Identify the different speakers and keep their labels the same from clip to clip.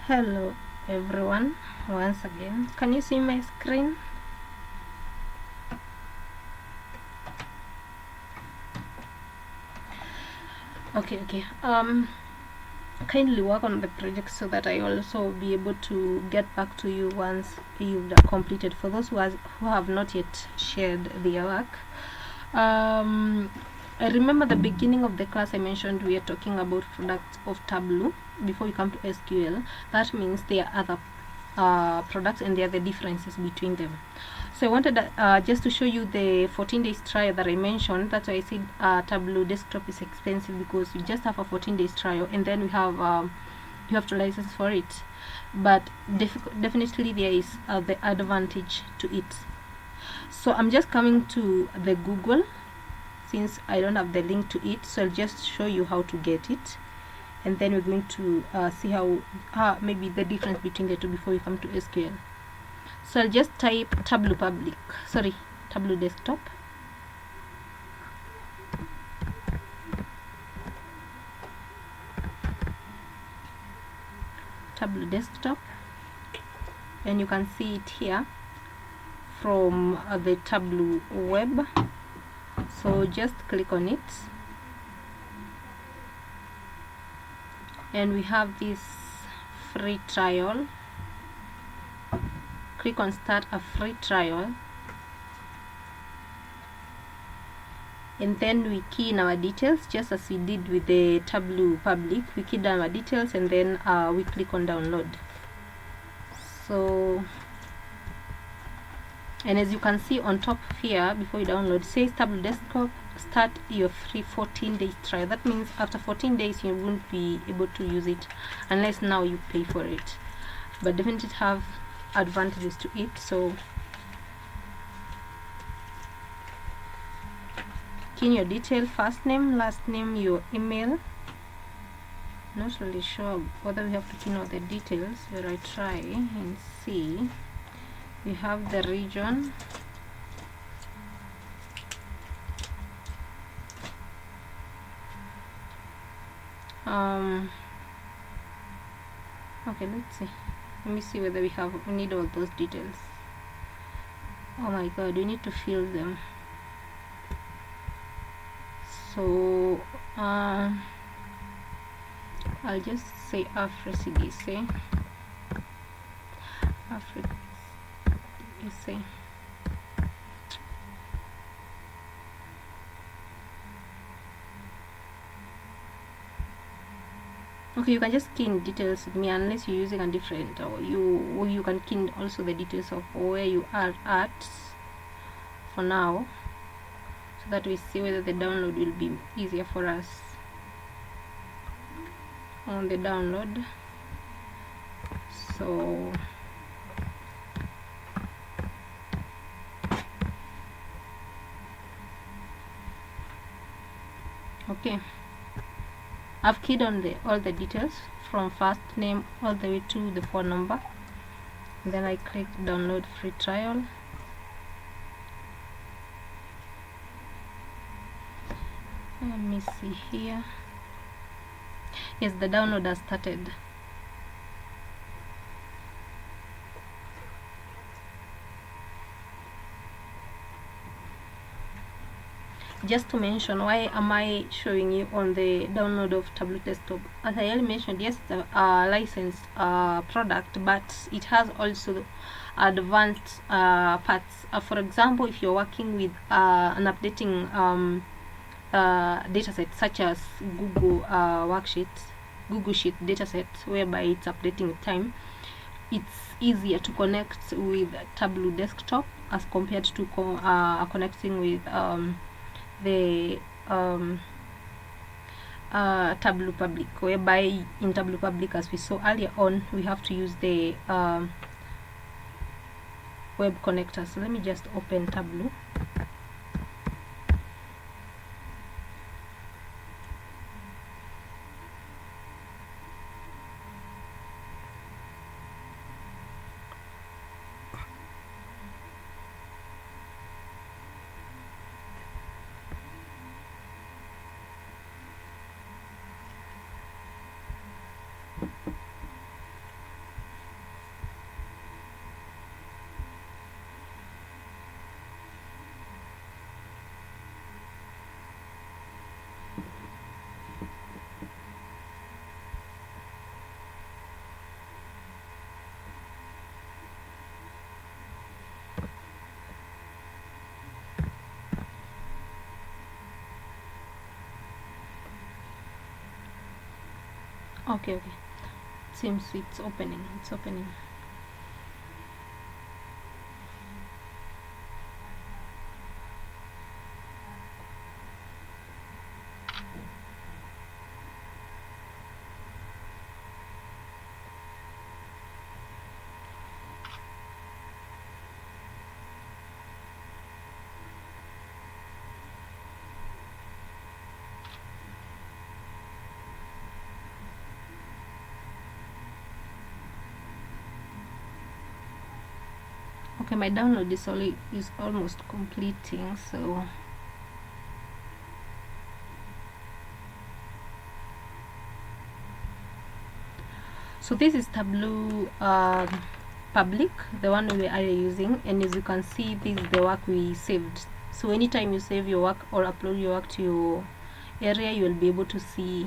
Speaker 1: Hello everyone, once again. Can you see my screen? Okay. Kindly work on the project so that I also be able to get back to you once you've completed. For those who have not yet shared their work, I remember the beginning of the class I mentioned we are talking about products of Tableau. Before we come to SQL, that means there are other products and there are the differences between them. So I wanted just to show you the 14 days trial that I mentioned. That's why I said Tableau desktop is expensive, because you just have a 14 days trial and then we have you have to license for it. But definitely there is the advantage to it. So I'm just coming to the Google, since I don't have the link to it, so I'll just show you how to get it, and then we're going to see how maybe the difference between the two before we come to SQL. So I'll just type Tableau desktop, Tableau desktop, and you can see it here from the Tableau web. So just click on it and we have this free trial. Click on start a free trial, and then we key in our details just as we did with the Tableau public. We key down our details and then we click on download. So, and as you can see on top here, before you download, it says Tableau desktop, start your free 14-day trial. That means after 14 days you won't be able to use it unless now you pay for it, but definitely have advantages to it. So key in your detail, first name, last name, your email. Not really sure whether we have to key in all the details, but I try and see. We have the region, okay, let's see. Let me see whether we need all those details. Oh my god, we need to fill them. So I'll just say Africa, say Africa. Okay, you can just key in details with me unless you're using a different, or you can key in also the details of where you are at for now, so that we see whether the download will be easier for us on the download. So okay, I've keyed on all the details from first name all the way to the phone number, and then I click download free trial. Let me see here. Yes, the download has started. Just to mention, why am I showing you on the download of Tableau desktop? As I already mentioned, yes, it's a licensed product, but it has also advanced parts. For example, if you're working with an updating dataset such as Google Google Sheet dataset, whereby it's updating time, it's easier to connect with Tableau desktop as compared to connecting with the Tableau public, whereby in Tableau public, as we saw earlier on, we have to use the web connector. So let me just open Tableau. Okay, seems it's opening. Okay, my download is almost completing. So this is Tableau public, the one we are using, and as you can see, this is the work we saved. So anytime you save your work or upload your work to your area, you will be able to see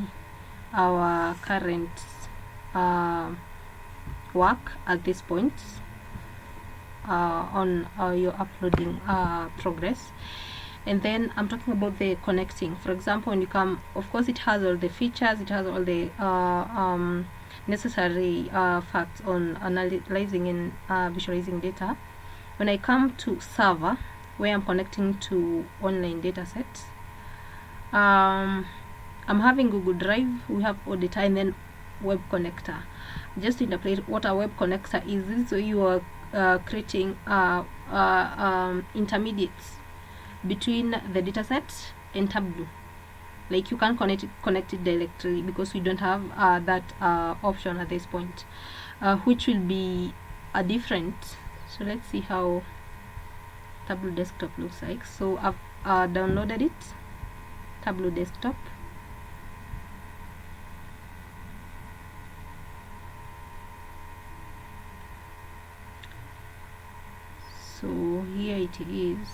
Speaker 1: our current work at this point on your uploading progress. And then I'm talking about the connecting. For example, when you come, of course it has all the features, it has all the necessary facts on analyzing and visualizing data. When I come to server, where I'm connecting to online data sets, I'm having Google Drive, we have all data, and then web connector. Just to interpret what a web connector is, so you are creating intermediates between the dataset and Tableau. Like you can connect it directly, because we don't have that option at this point, which will be a different. So let's see how Tableau desktop looks like. So I've downloaded it, Tableau desktop. So here it is.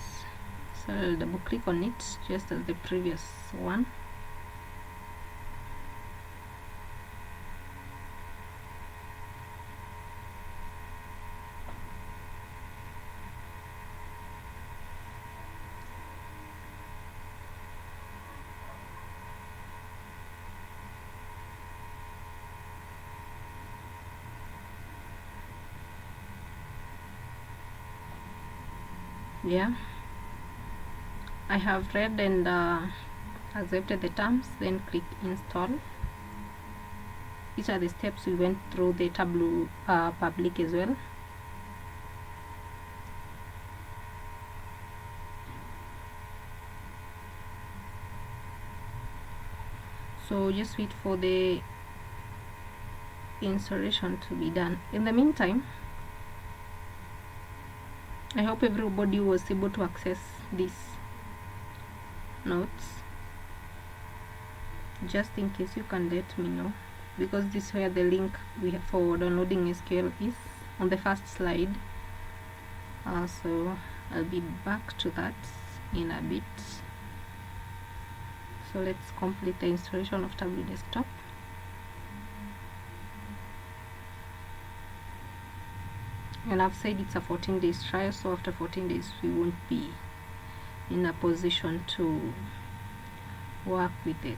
Speaker 1: So I'll double click on it just as the previous one. Yeah, I have read and accepted the terms, then click install. These are the steps we went through the Tableau public as well. So just wait for the installation to be done. In the meantime, I hope everybody was able to access these notes. Just in case, you can let me know, because this is where the link we have for downloading SQL is, on the first slide. So I'll be back to that in a bit. So let's complete the installation of Tableau desktop. And I've said it's a 14 days trial, so after 14 days we won't be in a position to work with it.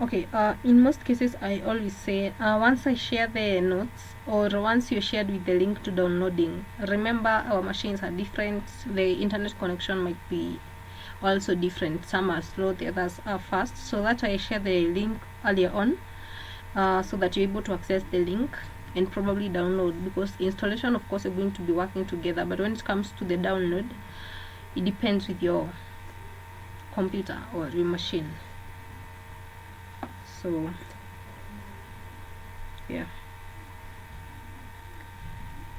Speaker 1: Okay, in most cases I always say, once I share the notes, or once you're shared with the link to downloading, remember our machines are different, the internet connection might be also different. Some are slow, the others are fast. So that's why I shared the link earlier on, so that you're able to access the link and probably download, because installation of course are going to be working together, but when it comes to the download, it depends with your computer or your machine. So yeah,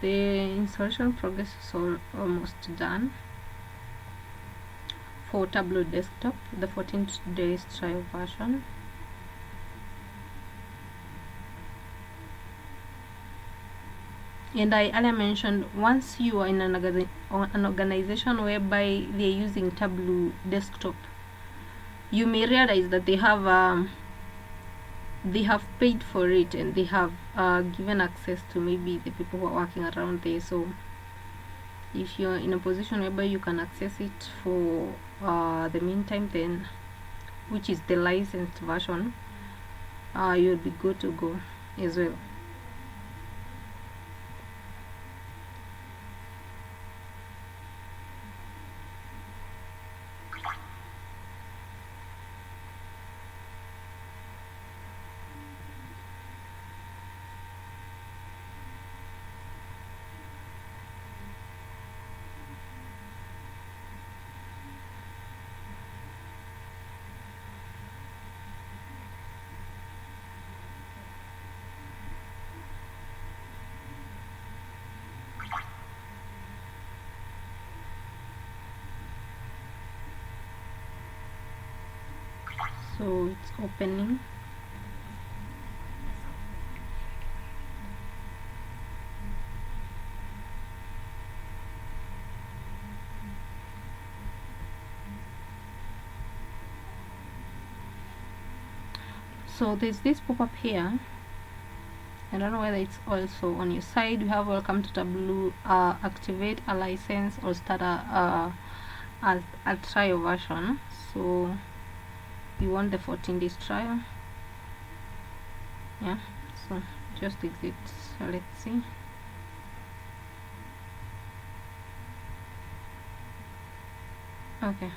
Speaker 1: the installation progress is almost done for Tableau Desktop, the 14 days trial version. And I earlier mentioned, once you are in an organization whereby they're using Tableau Desktop, you may realize that they have paid for it, and they have given access to maybe the people who are working around there. So if you're in a position whereby you can access it for the meantime, then, which is the licensed version, you'll be good to go as well. So it's opening. So there's this pop-up here. I don't know whether it's also on your side. You have welcome to Tableau, activate a license or start a trial version. So you want the 14 days trial. Yeah, so just exit. So let's see. Okay,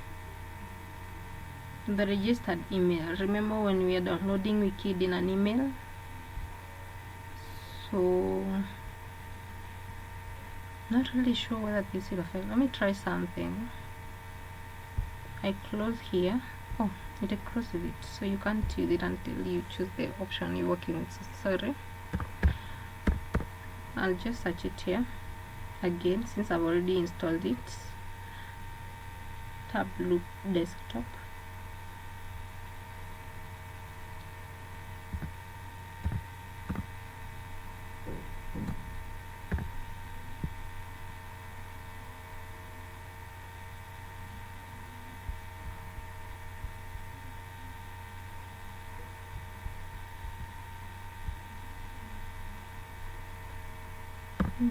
Speaker 1: the registered email. Remember when we are downloading, we keyed in an email. So not really sure whether this will affect. Let me try something. I close here. Oh, it closes it, so you can't use it until you choose the option you're working with. So sorry, I'll just search it here again since I've already installed it. Tableau Desktop.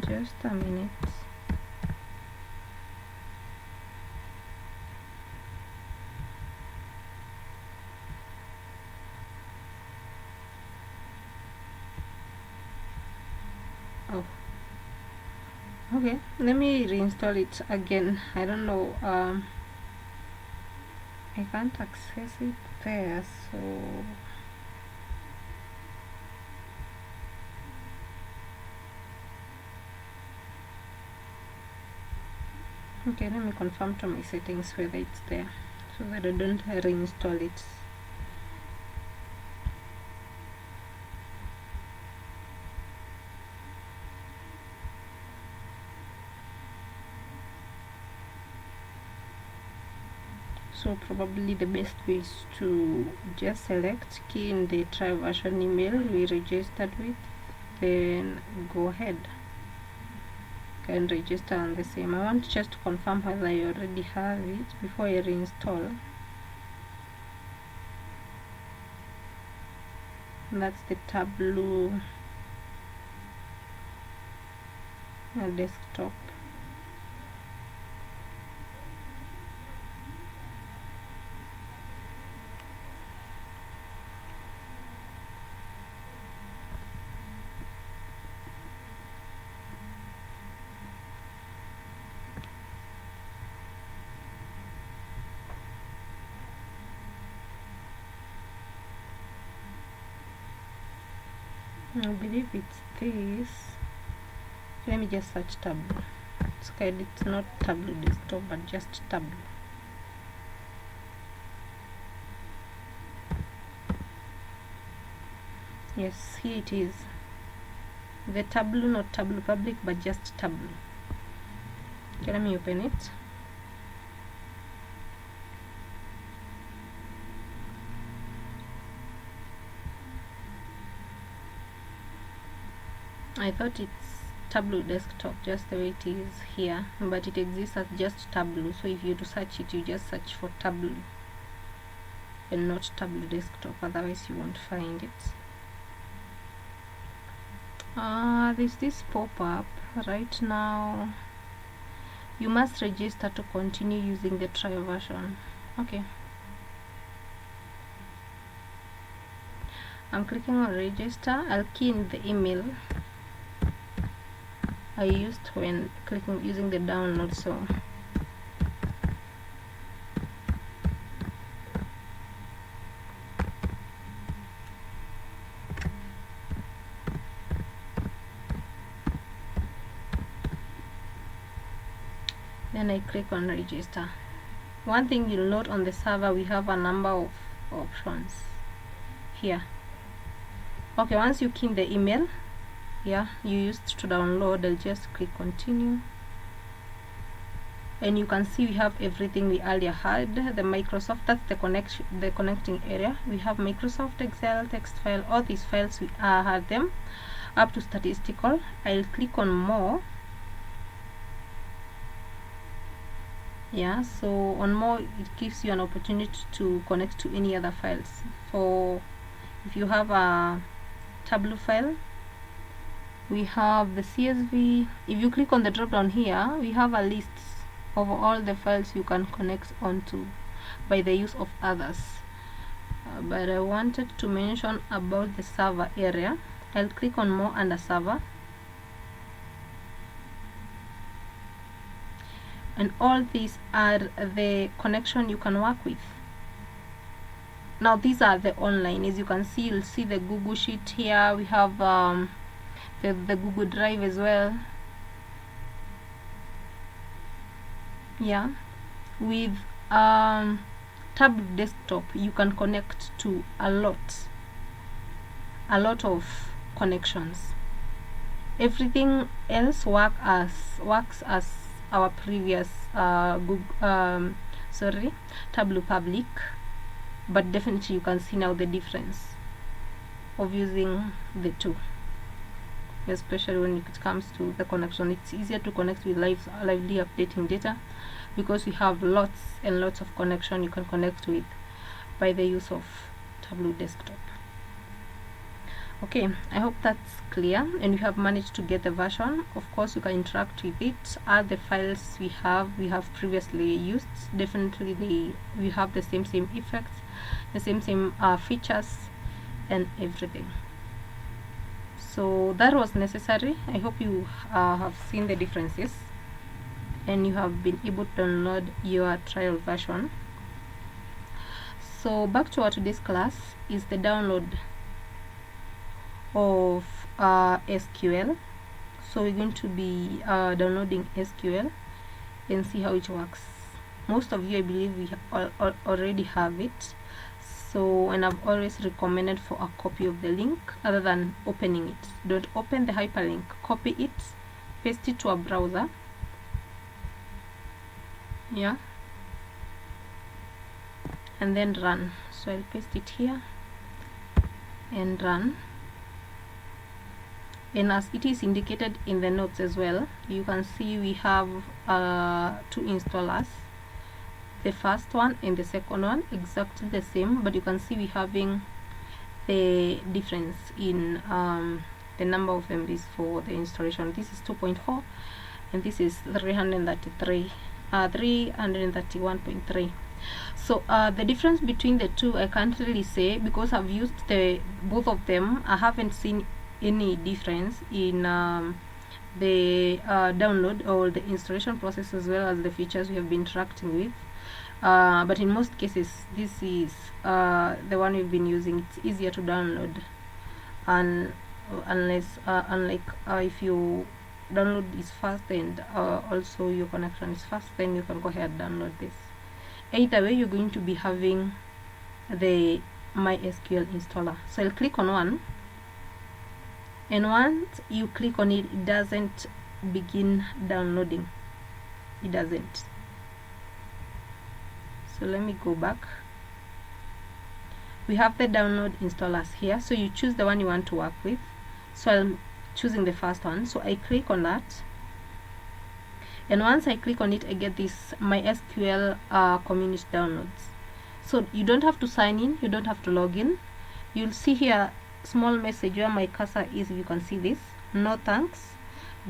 Speaker 1: Just a minute. Oh, okay, let me reinstall it again. I don't know, I can't access it there, so okay, let me confirm to my settings whether it's there so that I don't reinstall it. So probably the best way is to just select, key in the trial version email we registered with, then go ahead and register on the same. I want just to confirm whether I already have it before I reinstall. That's the Tableau Desktop. I believe it's this. Let me just search Tableau. It's okay, it's not Tableau desktop but just Tableau. Yes, here it is. The Tableau, not Tableau Public but just Tableau. Okay, let me open it. I thought it's Tableau desktop just the way it is here, but it exists as just Tableau. So if you to search it, you just search for Tableau and not Tableau desktop, otherwise you won't find it. There's this pop-up right now. You must register to continue using the trial version. Okay, I'm clicking on register. I'll key in the email I used when using the download. So then I click on register. One thing you'll note on the server, we have a number of options here. Okay, once you key in the email you used to download, I'll just click continue, and you can see we have everything we earlier had. The Microsoft, that's the connecting area. We have Microsoft Excel, text file, all these files we had them up to statistical. I'll click on more. So on more, it gives you an opportunity to connect to any other files. For if you have a Tableau file, we have the CSV. If you click on the drop down here, we have a list of all the files you can connect onto by the use of others, but I wanted to mention about the server area. I'll click on more under server, and all these are the connection you can work with. Now these are the online. As you can see, you'll see the Google Sheet here. We have the Google Drive as well. With Tableau desktop you can connect to a lot of connections. Everything else works as our previous Tableau Public, but definitely you can see now the difference of using the two, especially when it comes to the connection. It's easier to connect with lively updating data because we have lots and lots of connection you can connect with by the use of Tableau desktop. Okay, I hope that's clear and you have managed to get the version. Of course, you can interact with it, add the files we have previously used. Definitely we have the same effects, the same features and everything. So that was necessary. I hope you have seen the differences and you have been able to download your trial version. So back to our today's class is the download of SQL. So we're going to be downloading SQL and see how it works. Most of you, I believe, we already have it. So, and I've always recommended for a copy of the link other than opening it. Don't open the hyperlink, copy it, paste it to a browser. And then run. So I'll paste it here and run. And as it is indicated in the notes as well, you can see we have two installers. The first one and the second one exactly the same, but you can see we having the difference in the number of MBs for the installation. This is 2.4 and this is 331.3. So the difference between the two I can't really say because I've used both of them. I haven't seen any difference in the download or the installation process as well as the features we have been interacting with. But in most cases this is the one we've been using. It's easier to download and unless unlike if you download is fast and also your connection is fast, then you can go ahead and download this. Either way, you're going to be having the MySQL installer. So I'll click on one, and once you click on it, it doesn't begin downloading. It doesn't. So let me go back. We have the download installers here, so you choose the one you want to work with. So I'm choosing the first one, so I click on that, and once I click on it, I get this MySQL community downloads. So you don't have to sign in, you don't have to log in. You'll see here small message where my cursor is. If you can see this, no thanks,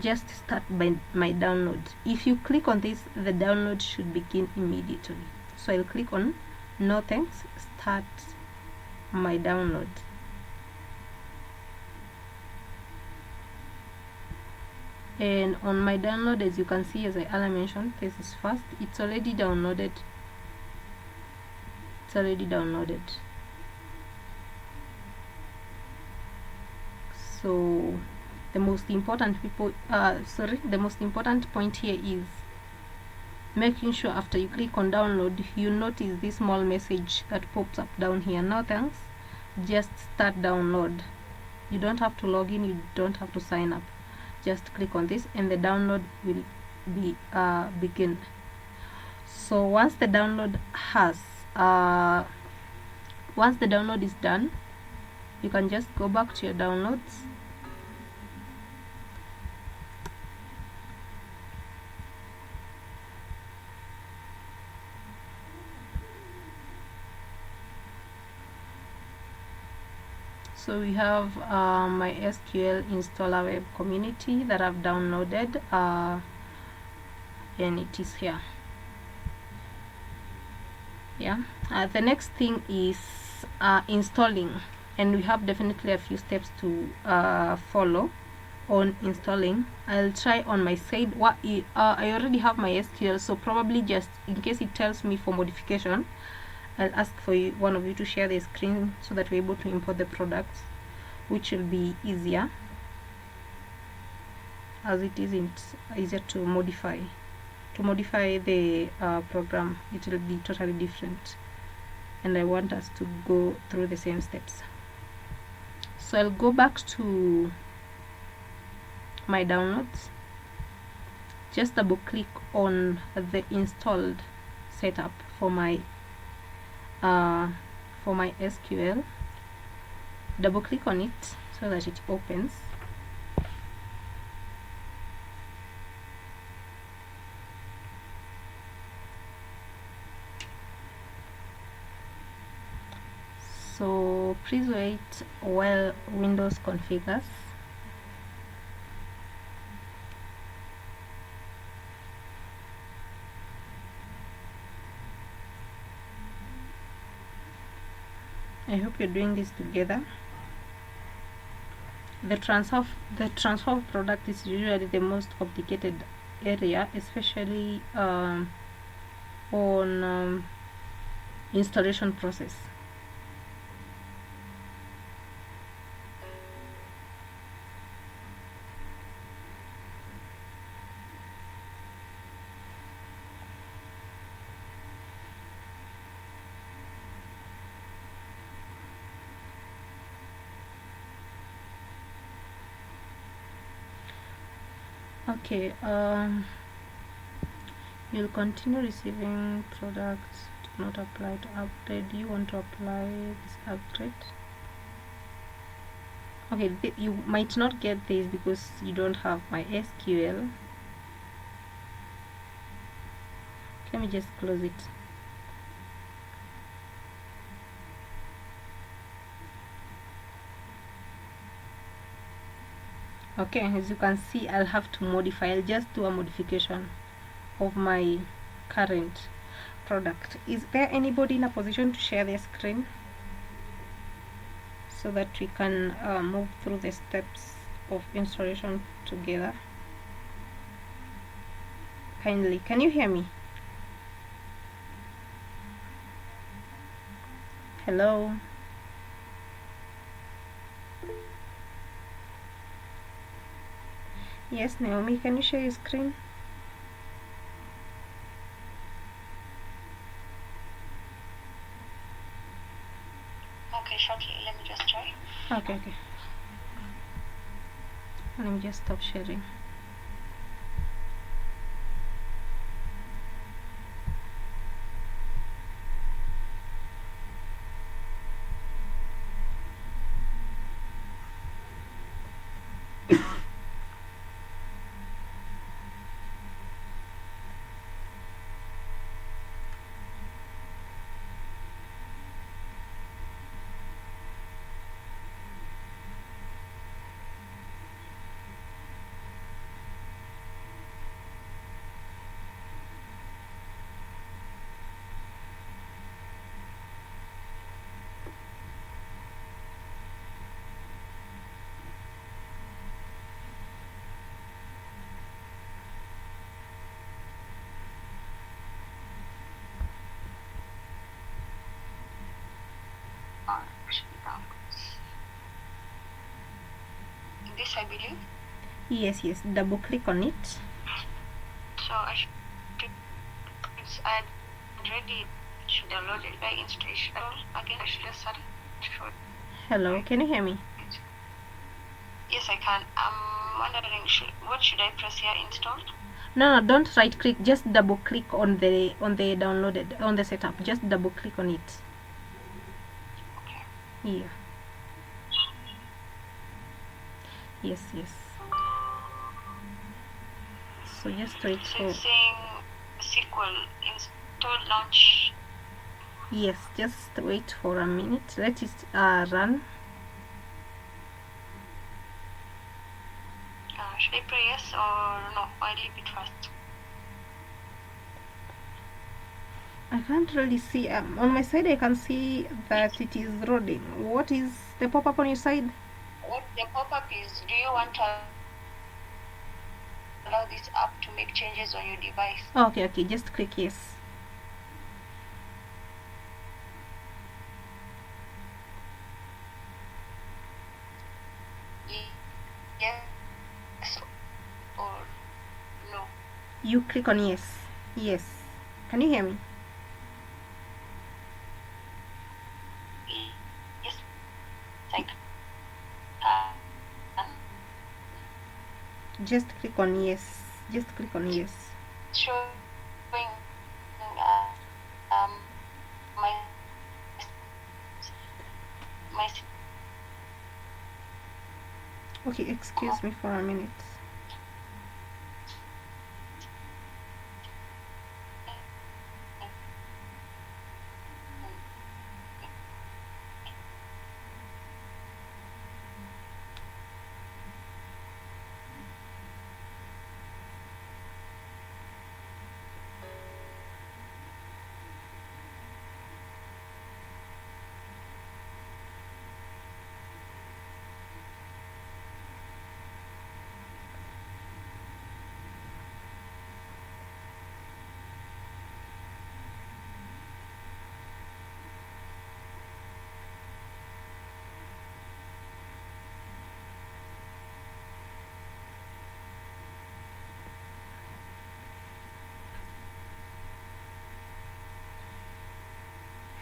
Speaker 1: just start by my download. If you click on this, the download should begin immediately. So I'll click on no thanks, start my download. And on my download, as you can see, as I earlier mentioned, this is fast. It's already downloaded. It's already downloaded. So the most important the most important point here is making sure after you click on download, you notice this small message that pops up down here. No thanks, just start download. You don't have to log in, you don't have to sign up. Just click on this and the download will be begin. So once the download is done, you can just go back to your downloads. So we have my SQL installer web community that I've downloaded, and it is here. Yeah. The next thing is installing, and we have definitely a few steps to follow on installing. I'll try on my side. I already have my SQL, so probably just in case it tells me for modification, I'll ask for one of you to share the screen so that we're able to import the products, which will be easier, as it isn't easier to modify. To modify the program, it will be totally different, and I want us to go through the same steps. So I'll go back to my downloads, just double click on the installed setup for my SQL, double click on it so that it opens. So please wait while Windows configures. I hope you're doing this together. The transfer of product is usually the most complicated area, especially on installation process. Okay, you'll continue receiving products. Do not apply to upgrade. Do you want to apply this upgrade? Okay, you might not get this because you don't have my SQL. Let me just close it. Okay, as you can see, I'll have to modify. I'll just do a modification of my current product. Is there anybody in a position to share their screen so that we can move through the steps of installation together? Kindly, can you hear me? Hello? Yes, Naomi, can you share your screen?
Speaker 2: Okay, shortly. Let me just try.
Speaker 1: Okay. Let me just stop sharing.
Speaker 2: This, I believe.
Speaker 1: Yes, double click on it.
Speaker 2: So I already should download it by installation. Again, I should just start.
Speaker 1: Hello, can you hear me?
Speaker 2: Yes, I can. I'm wondering, what should I press here? Installed?
Speaker 1: No, don't right click. Just double click on the downloaded on the setup. Just double click on it.
Speaker 2: Okay.
Speaker 1: Yeah. Yes. So just wait
Speaker 2: So
Speaker 1: for.
Speaker 2: it's saying SQL install launch.
Speaker 1: Yes, just wait for a minute. Let it run.
Speaker 2: Should I press yes or no? I leave it first.
Speaker 1: I can't really see. On my side, I can see that it is loading. What is the pop-up on your side?
Speaker 2: What the pop-up is, do you want to allow this app to make changes on your device?
Speaker 1: Okay. Just click yes.
Speaker 2: Yes or no?
Speaker 1: You click on yes. Yes. Can you hear me?
Speaker 2: Yes. Like
Speaker 1: Just click on yes. Just click on yes.
Speaker 2: showing my
Speaker 1: Okay, excuse me for a minute.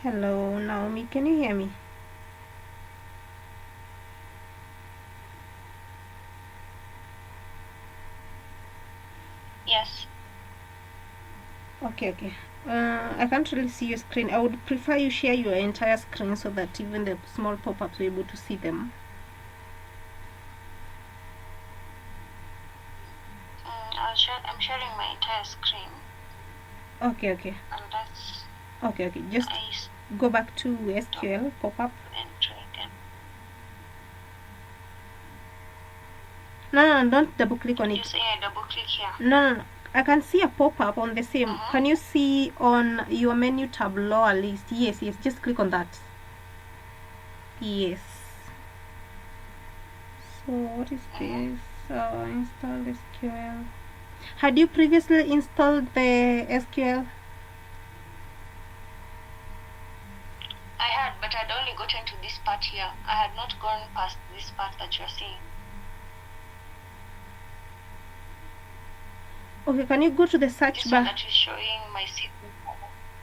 Speaker 1: Hello, Naomi, can you hear me?
Speaker 2: yes.
Speaker 1: Okay. I can't really see your screen. I would prefer you share your entire screen so that even the small pop-ups are able to see them.
Speaker 2: I'm sharing my entire screen.
Speaker 1: Okay.
Speaker 2: And that's
Speaker 1: Okay. Just go back to SQL pop-up. No, don't double click on it.
Speaker 2: You say I double click here?
Speaker 1: No. I can see a pop-up on the same. Can you see on your menu tab lower list? Yes. Just click on that. Yes. So what is this? Install SQL. Had you previously installed the SQL?
Speaker 2: I had, but I'd only gotten to this part here. I had not gone past this part that you're seeing.
Speaker 1: Okay, can you go to the search
Speaker 2: This one
Speaker 1: bar?
Speaker 2: that is showing MySQL.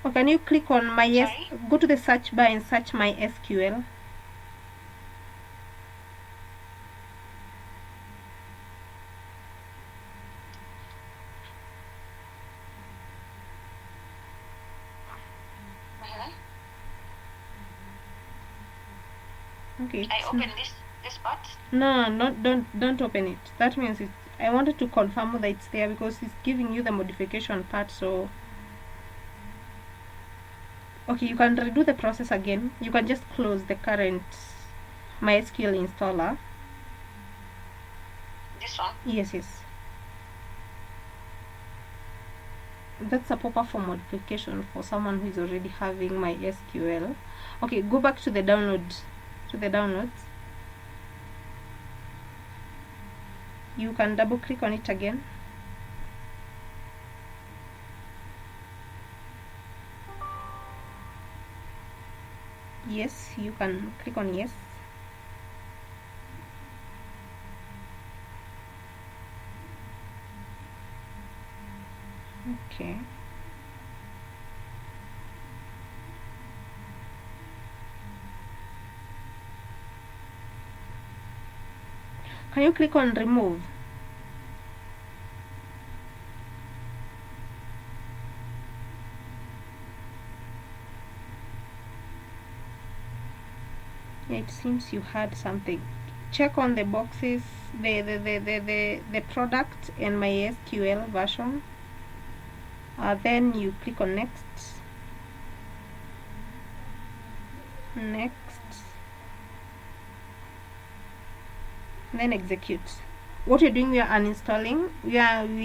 Speaker 1: Or can you click on
Speaker 2: Sorry?
Speaker 1: go to the search bar and search MySQL?
Speaker 2: Mhm.
Speaker 1: Okay.
Speaker 2: I open this part.
Speaker 1: No, not don't open it. That means it's. I wanted to confirm that it's there because it's giving you the modification part. So okay, you can redo the process again. You can just close the current MySQL installer.
Speaker 2: This one.
Speaker 1: Yes, yes. That's a pop-up for modification for someone who is already having MySQL. Okay, go back to the downloads. You can double click on it again. Yes, you can click on yes. Okay. Can you click on remove? It seems you had something. Check on the boxes, the product and MySQL version. Then you click on next. Then execute. What you're doing, we are uninstalling. We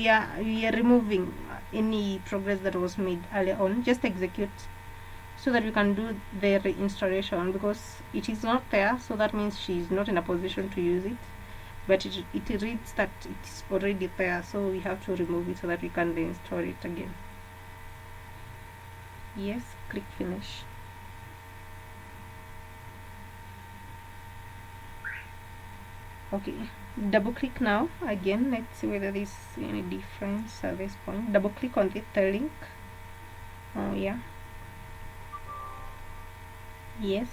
Speaker 1: are removing any progress that was made earlier on. Just execute so that we can do the reinstallation, because it is not there, so that means she is not in a position to use it, but it reads that it's already there, so we have to remove it so that we can reinstall it again. Yes, click finish. Okay, double click now again. Let's see whether there's any difference at this point. Double click on the link. Oh yeah, yes.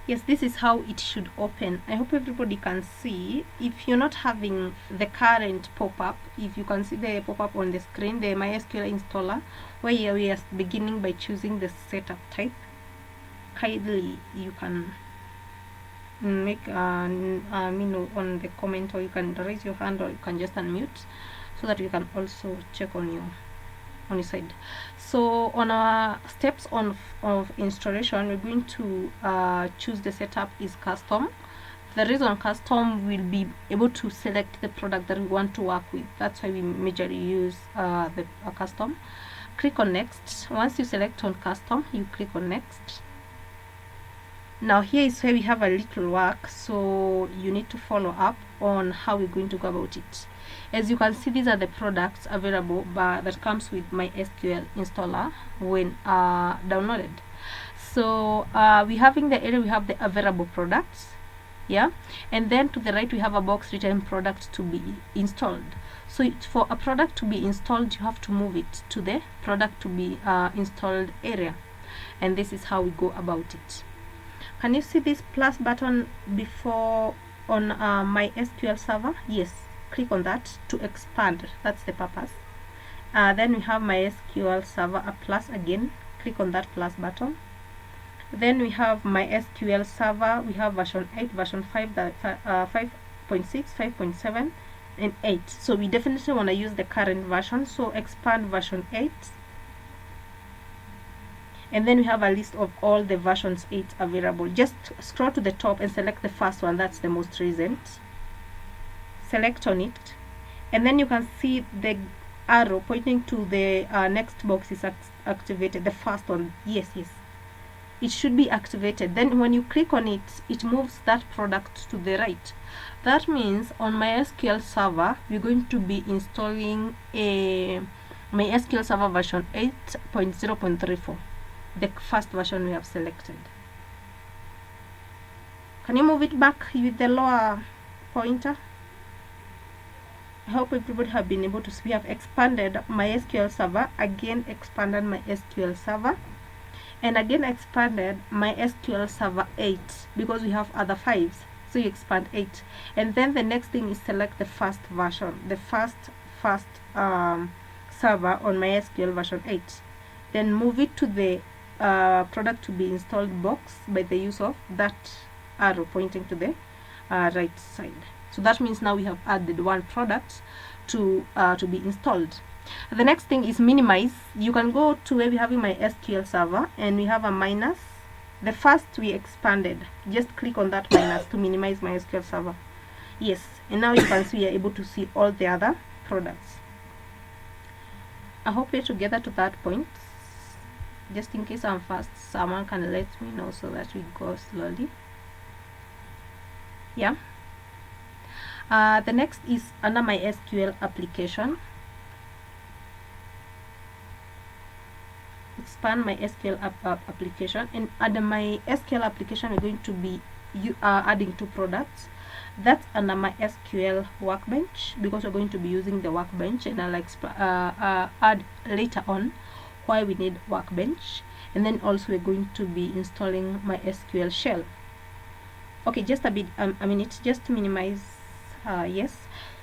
Speaker 1: Yes, this is how it should open. I hope everybody can see. If you're not having the current pop-up, if you can see the pop-up on the screen, the MySQL installer, where we are beginning by choosing the setup type, kindly you can make on the comment, or you can raise your hand, or you can just unmute so that you can also check on your side. So on our steps of installation, we're going to choose the setup is custom. The reason custom, will be able to select the product that we want to work with. That's why we majorly use the custom. Click on next. Once you select on custom, you click on next. Now here is where we have a little work, so you need to follow up on how we're going to go about it. As you can see, these are the products available that comes with MySQL installer when downloaded. So we have in the area, we have the available products, yeah, and then to the right we have a box written product to be installed. So for a product to be installed, you have to move it to the product to be installed area, and this is how we go about it. Can you see this plus button before on MySQL server? Yes, click on that to expand. That's the purpose. Then we have MySQL server, a plus again. Click on that plus button. Then we have MySQL server. We have version 8, version 5, 5.6, 5.7, and 8. So we definitely want to use the current version. So expand version 8. And then we have a list of all the versions 8 available. Just scroll to the top and select the first one. That's the most recent. Select on it, and then you can see the arrow pointing to the next box is activated. The first one, yes. it should be activated. Then when you click on it, it moves that product to the right. That means on MySQL server, we're going to be installing a MySQL server version 8.0.34, the first version we have selected. Can you move it back with the lower pointer? I hope everybody have been able to see. We have expanded MySQL server, again expanded MySQL server, and again expanded MySQL server 8 because we have other 5s. So you expand 8, and then the next thing is select the first version, the first server on MySQL version 8. Then move it to the product to be installed box by the use of that arrow pointing to the right side. So that means now we have added one product to be installed. The next thing is minimize. You can go to where we have in MySQL server and we have a minus. The first we expanded, just click on that minus to minimize MySQL server. Yes, and now you can see you're able to see all the other products. I hope we're together to that point. Just in case I'm fast, someone can let me know so that we go slowly. Yeah. The next is under MySQL application. Expand MySQL application, and under MySQL application we're going to be adding 2 products. That's under MySQL workbench because we're going to be using the workbench, and I'll add later on why we need workbench. And then also we're going to be installing MySQL shell. Okay, just a minute, just to minimize. Yes,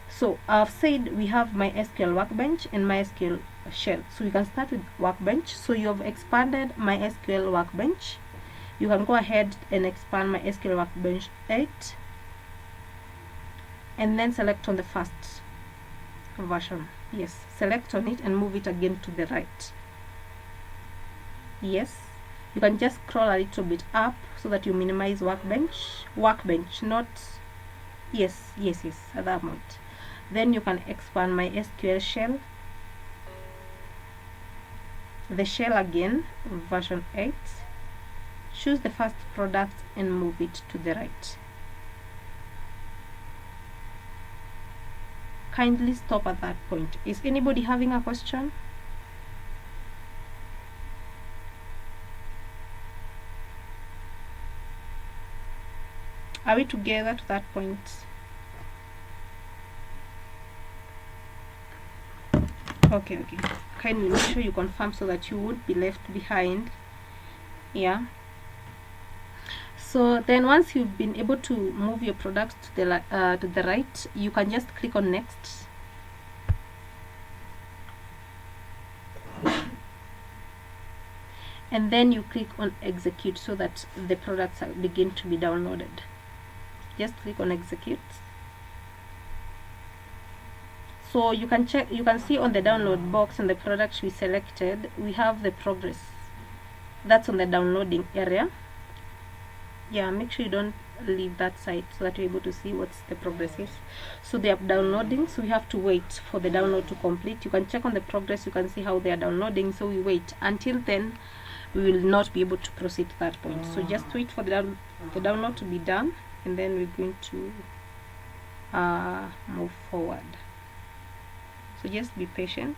Speaker 1: so I've said we have MySQL workbench and MySQL shell. So we can start with workbench. So you have expanded MySQL workbench. You can go ahead and expand MySQL workbench 8, and then select on the first version. Yes, select on it and move it again to the right. Yes, you can just scroll a little bit up so that you minimize workbench, not yes, at that point. Then you can expand MySQL shell, the shell again, version 8. Choose the first product and move it to the right. Kindly stop at that point. Is anybody having a question? Are we together to that point? Okay. Kindly make sure you confirm so that you would be left behind. Yeah. So then once you've been able to move your product to the right, you can just click on next. And then you click on execute so that the products begin to be downloaded. Just click on execute. So you can check, you can see on the download box and the products we selected, we have the progress. That's on the downloading area. Yeah, make sure you don't leave that side so that you're able to see what the progress is. So they are downloading, so we have to wait for the download to complete. You can check on the progress, you can see how they are downloading, so we wait. Until then, we will not be able to proceed to that point. So just wait for the download to be done, and then we're going to move forward. So just be patient.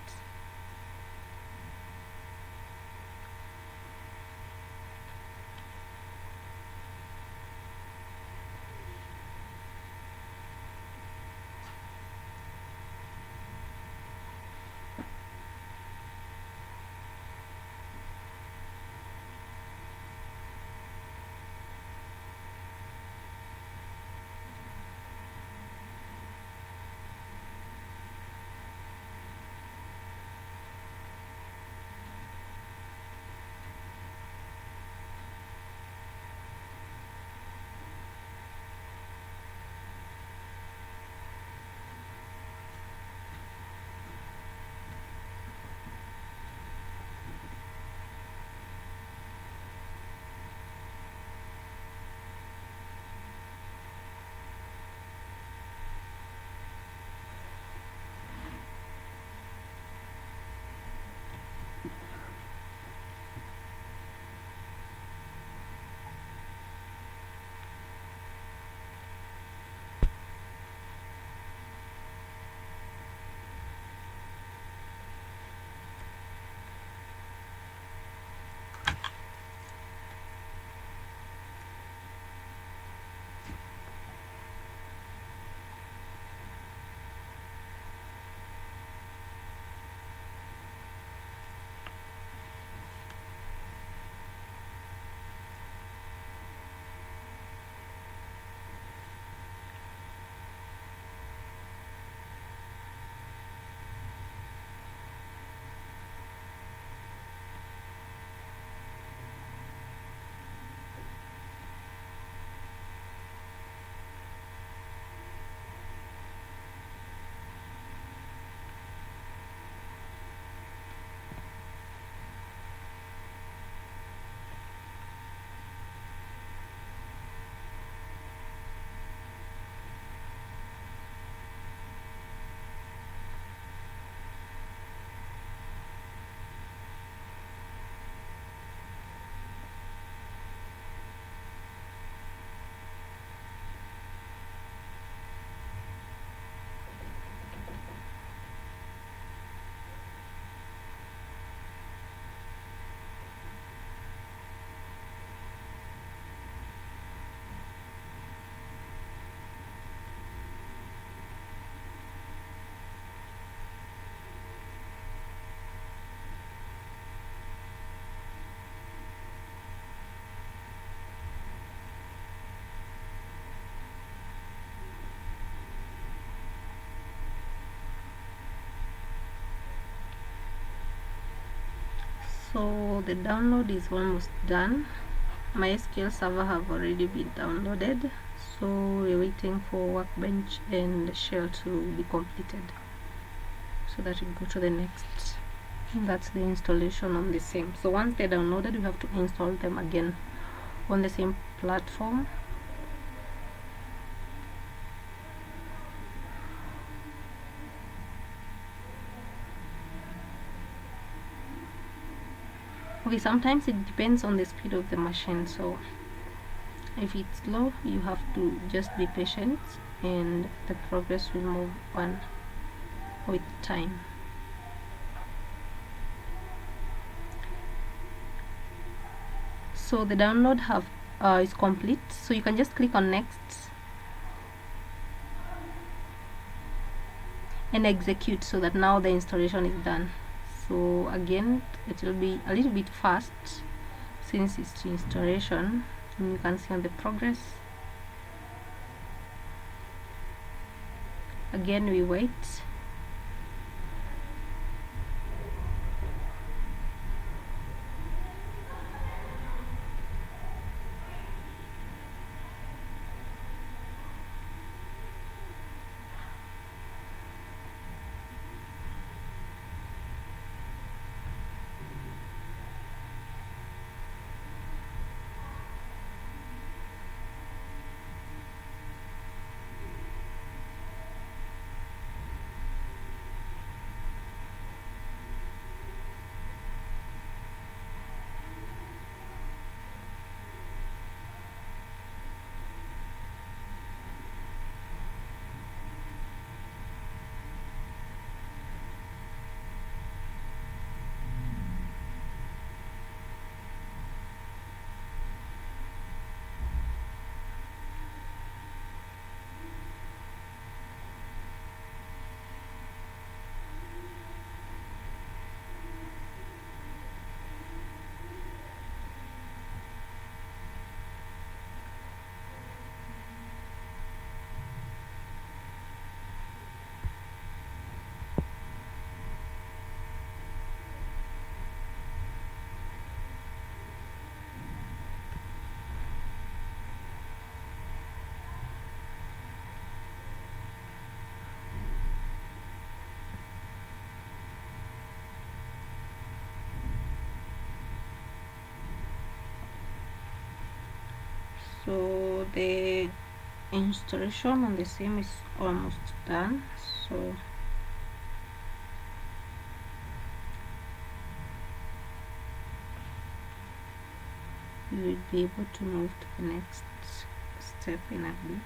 Speaker 1: So the download is almost done. MySQL server have already been downloaded, so we're waiting for Workbench and Shell to be completed so that we go to the next. That's the installation on the same. So once they're downloaded, we have to install them again on the same platform. Okay, sometimes it depends on the speed of the machine, so if it's slow, you have to just be patient and the progress will move on with time. So the download is complete, so you can just click on next and execute, so that now the installation is done. So again, it will be a little bit fast since it's installation, and you can see on the progress. Again, we wait. So the installation on the same is almost done, so you will be able to move to the next step in a bit.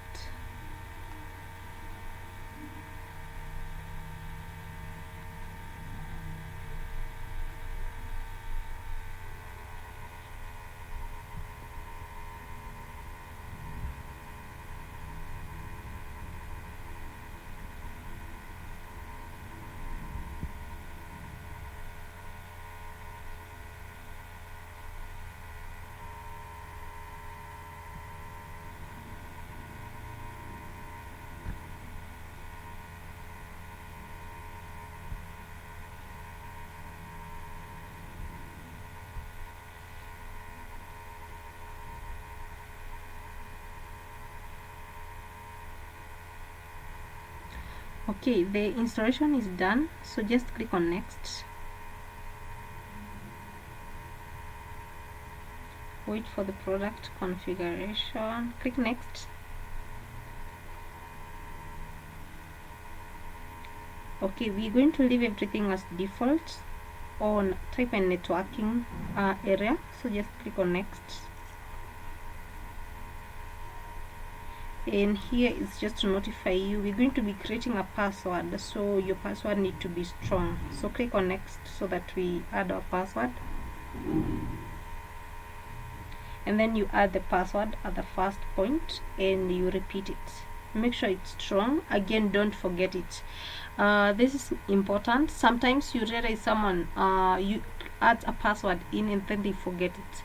Speaker 1: Okay, the installation is done, so just click on next. Wait for the product configuration, click next. Okay, we're going to leave everything as default on type and networking area, so just click on next. And here is just to notify you we're going to be creating a password, so your password need to be strong. So click on next so that we add our password, and then you add the password at the first point and you repeat it. Make sure it's strong. Again, don't forget it. This is important. Sometimes you realize someone you add a password in and then they forget it.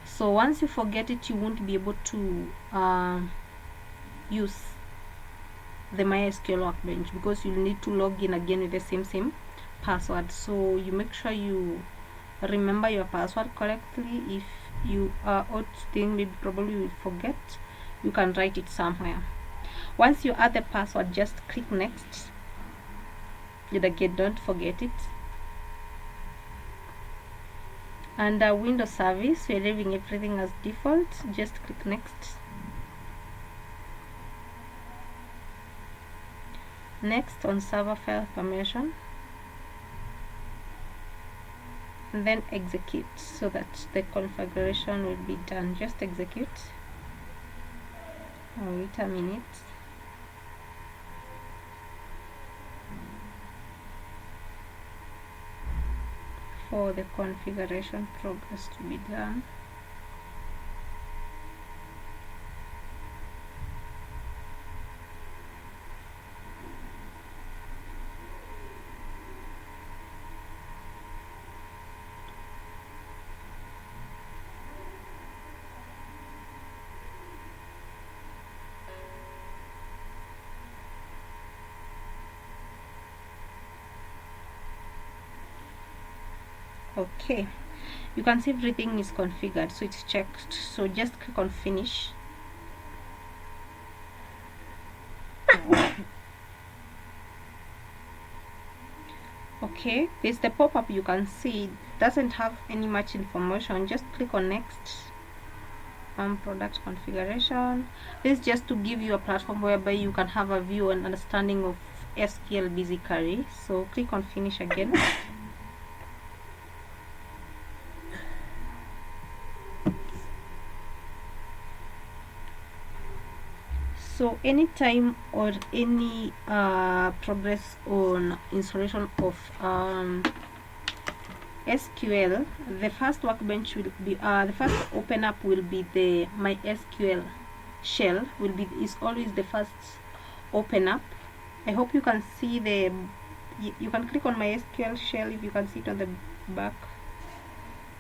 Speaker 1: So once you forget it, you won't be able to use the MySQL Workbench, because you need to log in again with the same password. So you make sure you remember your password correctly. If you are odd thing, maybe probably will forget, you can write it somewhere. Once you add the password, just click next, and again don't forget it. Under Windows Service, we're leaving everything as default, just click next. Next on server file permission, and then execute so that the configuration will be done. Just execute. Wait a minute. For the configuration progress to be done. Okay, you can see everything is configured, so it's checked. So just click on finish. Okay, there's the pop-up. You can see it doesn't have any much information. Just click on next. Product configuration. This is just to give you a platform whereby you can have a view and understanding of SQL basically. So click on finish again. So anytime or any progress on installation of SQL, the first workbench will be the first open up will be the MySQL shell. Is always the first open up. I hope you can see the. You can click on MySQL shell if you can see it on the back.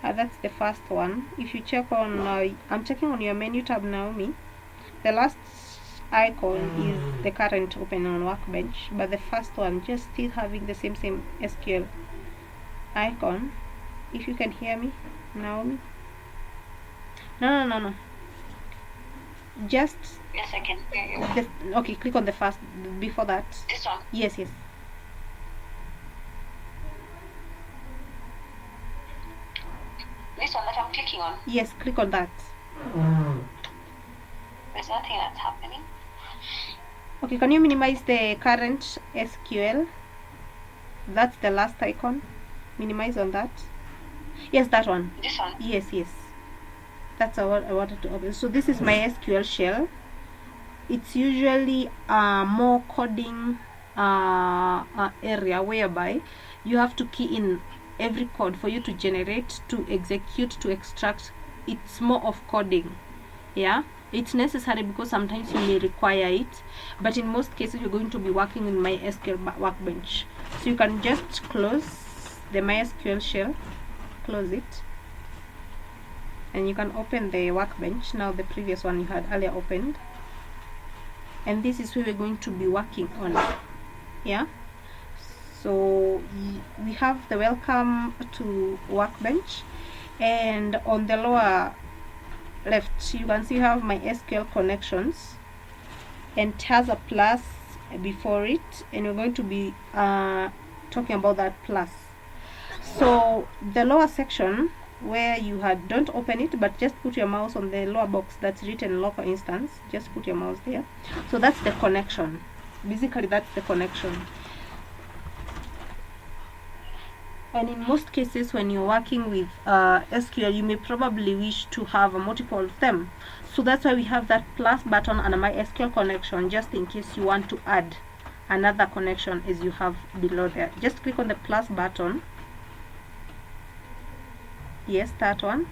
Speaker 1: That's the first one. If you check on, I'm checking on your menu tab now. The last icon is the current open on workbench, but the first one just still having the same SQL icon. If you can hear me, Naomi. No. Just
Speaker 2: Yes, I can hear you.
Speaker 1: Okay, click on the first before that.
Speaker 2: This one.
Speaker 1: Yes.
Speaker 2: This one that I'm clicking on.
Speaker 1: Yes, click on that.
Speaker 2: There's nothing that's happening.
Speaker 1: Okay, can you minimize the current SQL? That's the last icon. Minimize on that. Yes, that one.
Speaker 2: This one?
Speaker 1: Yes. That's what I wanted to open. So this is my SQL shell. It's usually more coding area whereby you have to key in every code for you to generate, to execute, to extract. It's more of coding. Yeah, it's necessary because sometimes you may require it, but in most cases you're going to be working in MySQL workbench. So you can just close the MySQL shell, close it, and you can open the workbench. Now the previous one you had earlier opened, and this is where we're going to be working on. Yeah, so we have the welcome to workbench, and on the lower left you can see you have my SQL connections, and it has a plus before it, and we're going to be talking about that plus. So the lower section where you had, don't open it, but just put your mouse on the lower box that's written local instance. Just put your mouse there. So that's the connection. Basically that's the connection. And in most cases when you're working with SQL, you may probably wish to have a multiple of them. So that's why we have that plus button and a MySQL connection, just in case you want to add another connection as you have below there. Just click on the plus button. Yes, that one.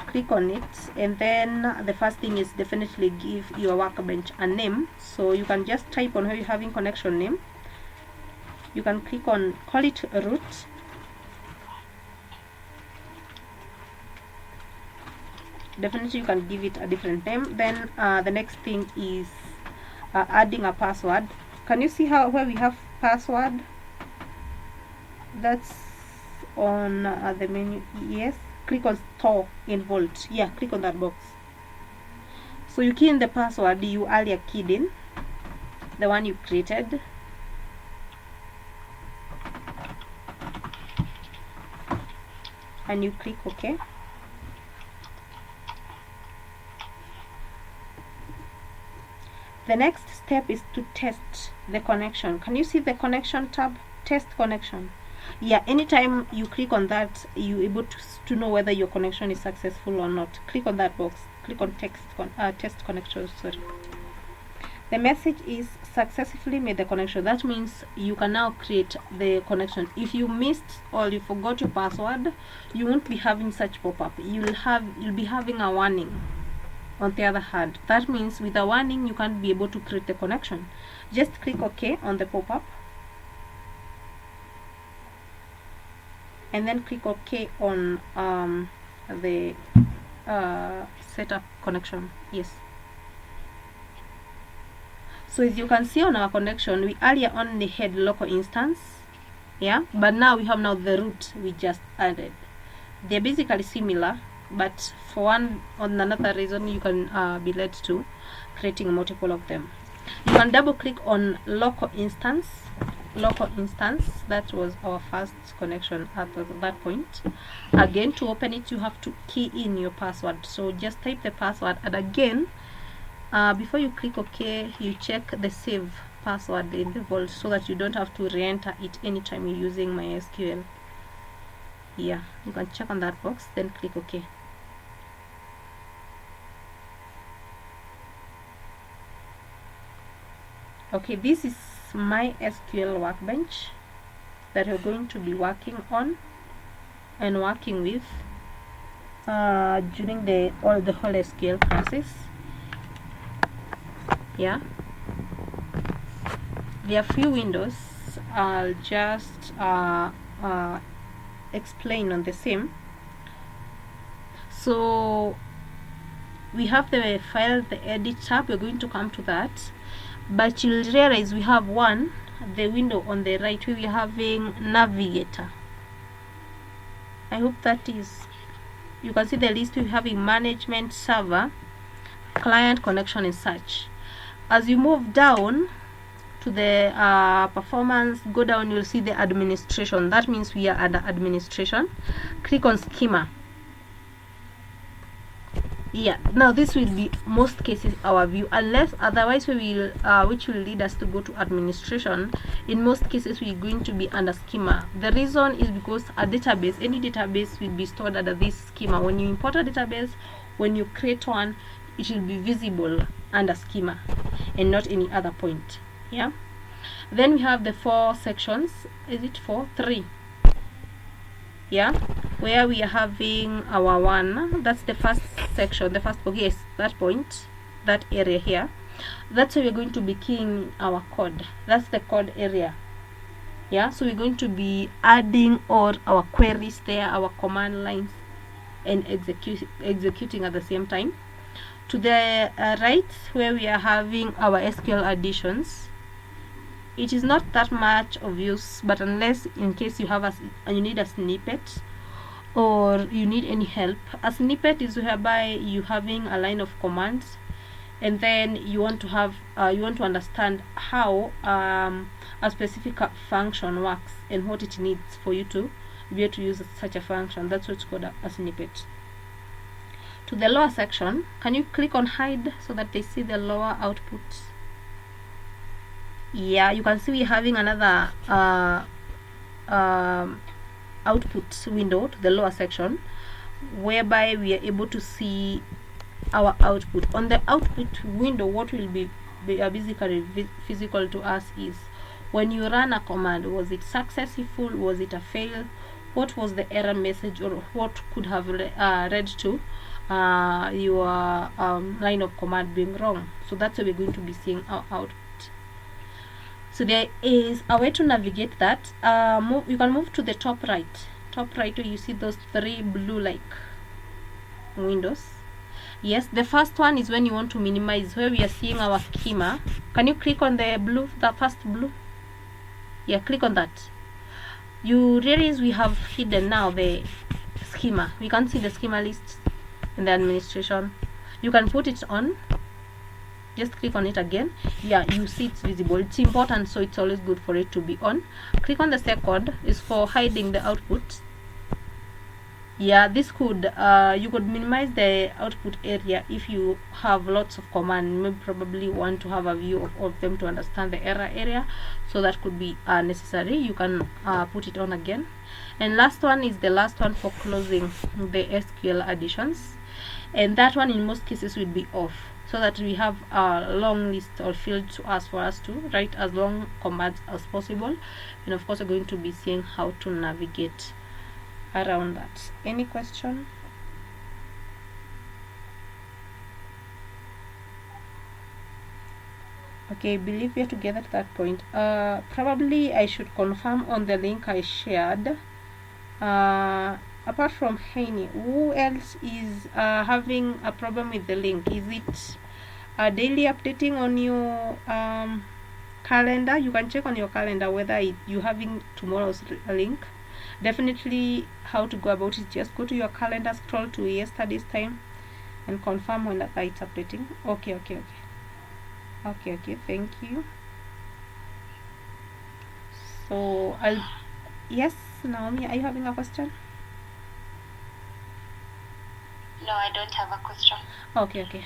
Speaker 1: Click on it, and then the first thing is definitely give your workbench a name. So you can just type on where you're having connection name. You can click on, call it root. Definitely you can give it a different name. Then the next thing is adding a password. Can you see how where we have password? That's on the menu. Yes, click on store in Vault. Yeah, click on that box. So you key in the password you earlier keyed in, the one you created. And you click OK. The next step is to test the connection. Can you see the connection tab? Test connection. Yeah, anytime you click on that, you're able to know whether your connection is successful or not. Click on that box. Click on test connection. Sorry. The message is successfully made the connection. That means you can now create the connection. If you missed or you forgot your password, you won't be having such pop-up. You'll be having a warning. On the other hand, that means with a warning you can't be able to create the connection. Just click OK on the pop-up and then click OK on the setup connection. Yes. So as you can see on our connection, we earlier only had local instance, yeah, but now we have the root we just added. They're basically similar, but for one or another reason you can be led to creating multiple of them. You can double click on local instance. That was our first connection at that point. Again, to open it you have to key in your password. So just type the password, and again before you click OK, you check the save password in the vault so that you don't have to re-enter it anytime you're using MySQL. Yeah, you can check on that box, then click OK. Okay, this is MySQL workbench that we're going to be working on and working with during the whole SQL process. Yeah, there are few windows. I'll just explain on the same. So we have the file, the edit tab. We're going to come to that, but you'll realize we have the window on the right where we're having navigator. I hope that is, you can see the list. We're having management, server, client, connection, and search. As you move down to the performance, go down, you'll see the administration. That means we are under administration. Click on schema. Yeah, now this will be most cases our view, unless otherwise we will which will lead us to go to administration. In most cases we're going to be under schema. The reason is because a database, any database, will be stored under this schema. When you import a database, when you create one, it will be visible under schema and not any other point. Yeah, then we have the 4 sections. Is it 4? 3. Yeah, where we are having our that's the first section, the first book. Yes, that point, that area here, that's where we're going to be keying our code. That's the code area. Yeah, so we're going to be adding all our queries there, our command lines, and executing at the same time. To the right, where we are having our SQL additions, it is not that much of use, but unless in case you have you need a snippet or you need any help. A snippet is whereby you having a line of commands, and then you want to have you want to understand how a specific function works and what it needs for you to be able to use such a function. That's what's called a snippet. To the lower section, can you click on hide so that they see the lower output? Yeah, you can see we're having another output window to the lower section, whereby we are able to see our output. On the output window, what will be basically physical to us is when you run a command, was it successful, was it a fail, what was the error message, or what could have led to your line of command being wrong. So that's where we're going to be seeing our output. So there is a way to navigate that. You can move to the top right where you see those 3 blue like windows. Yes, the first one is when you want to minimize, where we are seeing our schema. Can you click on the blue, the first blue? Yeah, click on that. you realize we have hidden now the schema. We can see the schema list in the administration. You can put it on, just click on it again. Yeah, you see it's visible. It's important, so it's always good for it to be on. Click on the second, is for hiding the output. Yeah, this could you could minimize the output area if you have lots of command. Maybe probably want to have a view of all of them to understand the error area, so that could be necessary. You can put it on again. And last one is the last one for closing the SQL additions, and that one in most cases will be off, so that we have a long list or field to ask for us to write as long commands as possible. And of course, we're going to be seeing how to navigate around that. Any question? Okay, I believe we are together at that point. Probably I should confirm on the link I shared. Apart from Heini, who else is having a problem with the link? Is it daily updating on your calendar? You can check on your calendar whether you having tomorrow's link. Definitely, how to go about it, just go to your calendar, scroll to yesterday's time, and confirm when it's updating. Okay, thank you. So yes, Naomi, are you having a question?
Speaker 2: No, I don't have a question.
Speaker 1: Okay.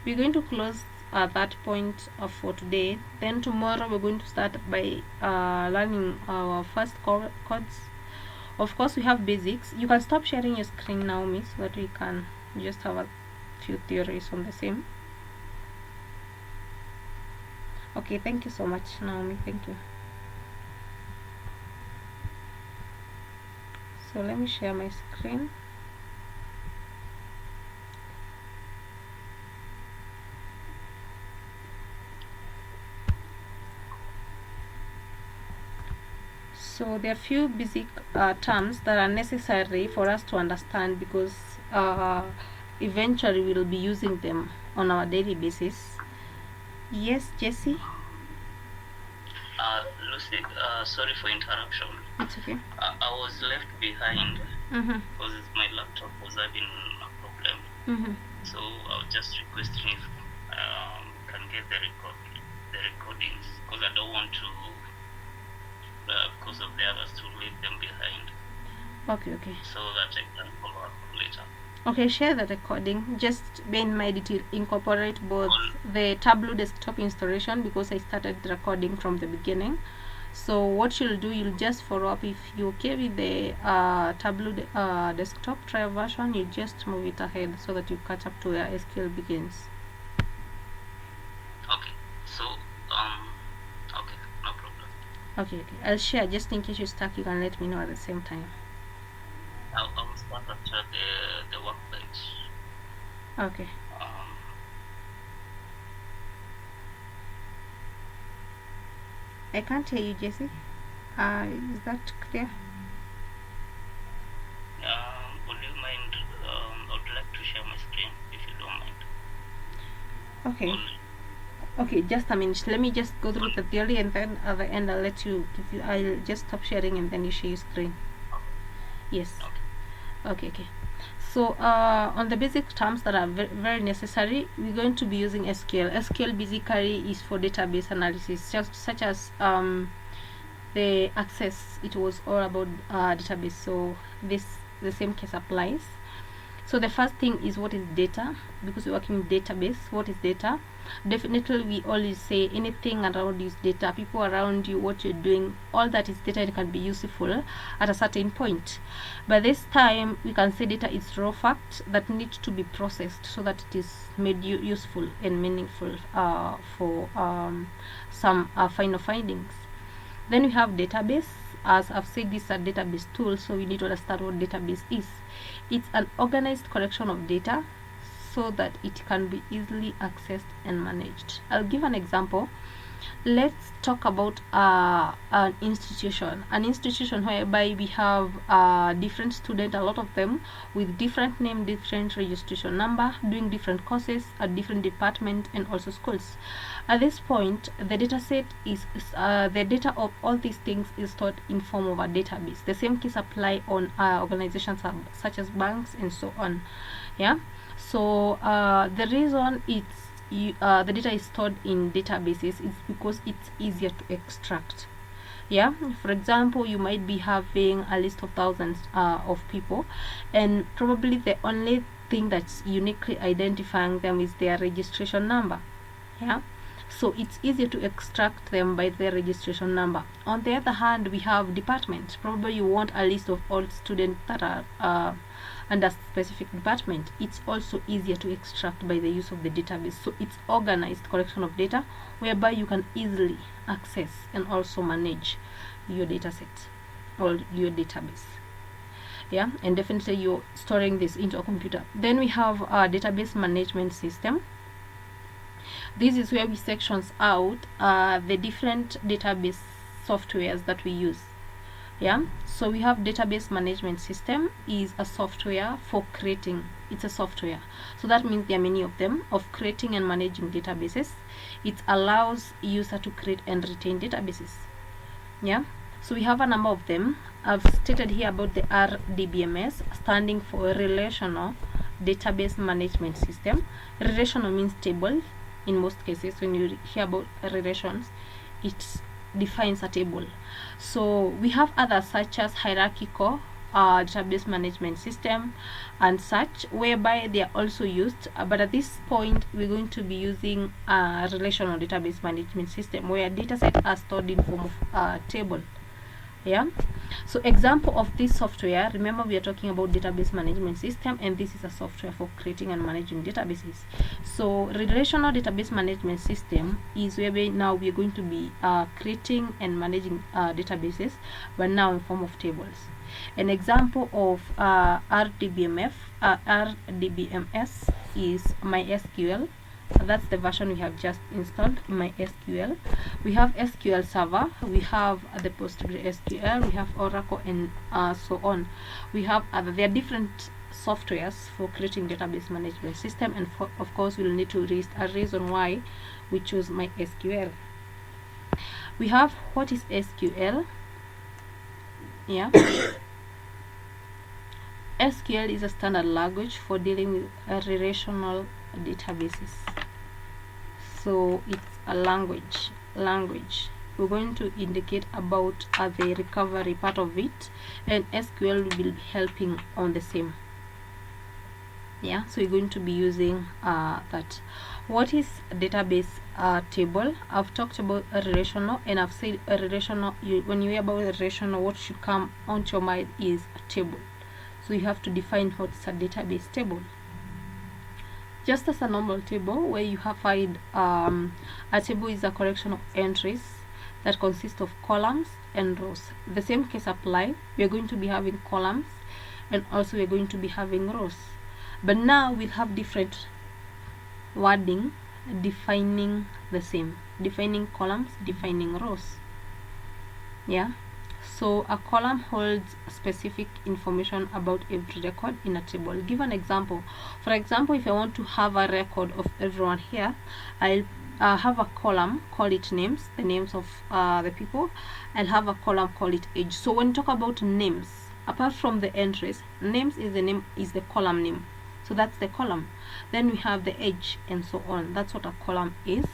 Speaker 1: We're going to close at that point for today. Then tomorrow we're going to start by learning our first codes. Of course, we have basics. You can stop sharing your screen, Naomi, so that we can just have a few theories on the same. Okay, thank you so much, Naomi. Thank you. So let me share my screen. So there are few basic terms that are necessary for us to understand, because eventually we'll be using them on our daily basis. Yes, Jesse?
Speaker 3: Lucy, sorry for interruption.
Speaker 1: It's okay.
Speaker 3: I was left behind because my laptop was having a problem. So I was just requesting if can get the recordings, because I don't want to, because of the others, to leave them behind.
Speaker 1: Okay.
Speaker 3: So that I can follow up later.
Speaker 1: Okay, share the recording. Just bear in mind it will incorporate both the Tableau desktop installation, because I started recording from the beginning. So what you'll do, you'll just follow up. If you're okay with the Tableau desktop trial version, you just move it ahead so that you catch up to where SQL begins.
Speaker 3: Okay. So okay, no problem.
Speaker 1: Okay. I'll share, just in case you're stuck. You can let me know at the same time.
Speaker 3: I will start after the workbench.
Speaker 1: Okay. I can't hear you, Jesse. Is that clear?
Speaker 3: Would you mind? I would like to share my screen, if you don't mind.
Speaker 1: Okay. Okay, just a minute. Let me just go through the theory, and then at the end I'll let you. I'll just stop sharing, and then you share your screen. Yes. Okay. So on the basic terms that are very necessary, we're going to be using SQL. SQL basically is for database analysis, just such as the access. It was all about database. So the same case applies. So the first thing is, what is data? Because we're working with database. What is data? Definitely, we always say anything around you is data. People around you, what you're doing, all that is data, and can be useful at a certain point. By this time, we can say data is raw facts that need to be processed so that it is made useful and meaningful for some final findings. Then we have database. As I've said, this is a database tool, so we need to understand what database is. It's an organized collection of data so that it can be easily accessed and managed. I'll give an example. let's talk about an institution whereby we have different students, a lot of them with different name, different registration number, doing different courses at different department and also schools. At this point, the data set is the data of all these things is stored in form of a database. The same case apply on organizations such as banks and so on. Yeah, so the reason the data is stored in databases is because it's easier to extract. Yeah, for example, you might be having a list of thousands of people, and probably the only thing that's uniquely identifying them is their registration number. Yeah, so it's easier to extract them by their registration number. On the other hand, we have departments. Probably you want a list of all students that are under specific department. It's also easier to extract by the use of the database. So it's organized collection of data whereby you can easily access and also manage your data set or your database. Yeah, and definitely you're storing this into a computer. Then we have a database management system. This is where we sections out the different database softwares that we use. Yeah, so we have database management system is a software for creating. It's a software, so that means there are many of them of creating and managing databases. It allows user to create and retain databases. Yeah, so we have a number of them. I've stated here about the RDBMS, standing for Relational Database Management System. Relational means table. In most cases, when you hear about relations, it defines a table. So we have others such as hierarchical database management system and such, whereby they are also used, but at this point we're going to be using a relational database management system where datasets are stored in form of a table. Yeah, so example of this software, remember we are talking about database management system, and this is a software for creating and managing databases. So relational database management system is where now we are going to be creating and managing databases, but now in form of tables. An example of RDBMS is MySQL. That's the version we have just installed, MySQL. We have SQL Server, we have the PostgreSQL, we have Oracle, and so on. We have there are different softwares for creating database management system, and of course we'll need to list a reason why we choose MySQL. We have what is SQL. Yeah. SQL is a standard language for dealing with relational databases. So it's a language. We're going to indicate about the recovery part of it, and SQL will be helping on the same. Yeah, so you're going to be using that. What is a database table? I've talked about a relational, and I've said a relational. When you hear about a relational, what should come onto your mind is a table. So you have to define what's a database table. Just as a normal table, where you have find a table is a collection of entries that consist of columns and rows. The same case apply. We are going to be having columns, and also we are going to be having rows. But now we'll have different wording defining the same, defining columns, defining rows. Yeah. So a column holds specific information about every record in a table. Give an example. For example, if I want to have a record of everyone here, I'll have a column, call it names, the names of the people. I'll have a column, call it age. So when you talk about names, apart from the entries, names is the column name. So that's the column. Then we have the age and so on. That's what a column is.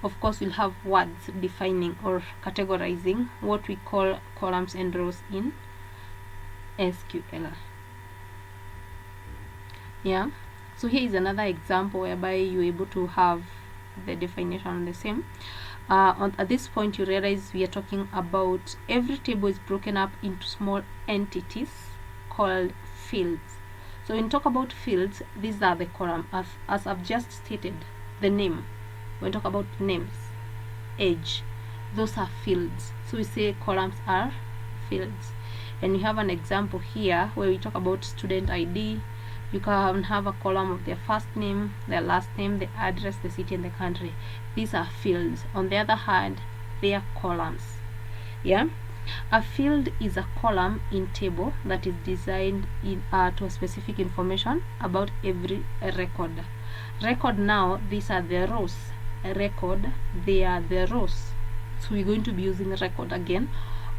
Speaker 1: Of course, we'll have words defining or categorizing what we call columns and rows in SQL. Yeah, so here is another example whereby you're able to have the definition on the same. At this point, you realize we are talking about every table is broken up into small entities called fields. So when you talk about fields, these are the column, as I've just stated, the name. When we talk about names, age, those are fields. So we say columns are fields. And we have an example here where we talk about student ID, You can have a column of their first name, their last name, the address, the city, and the country. These are fields. On the other hand, they are columns. Yeah, a field is a column in table that is designed in to a specific information about every record. Record, now these are the rows. Record, they are the rows. So we're going to be using record again.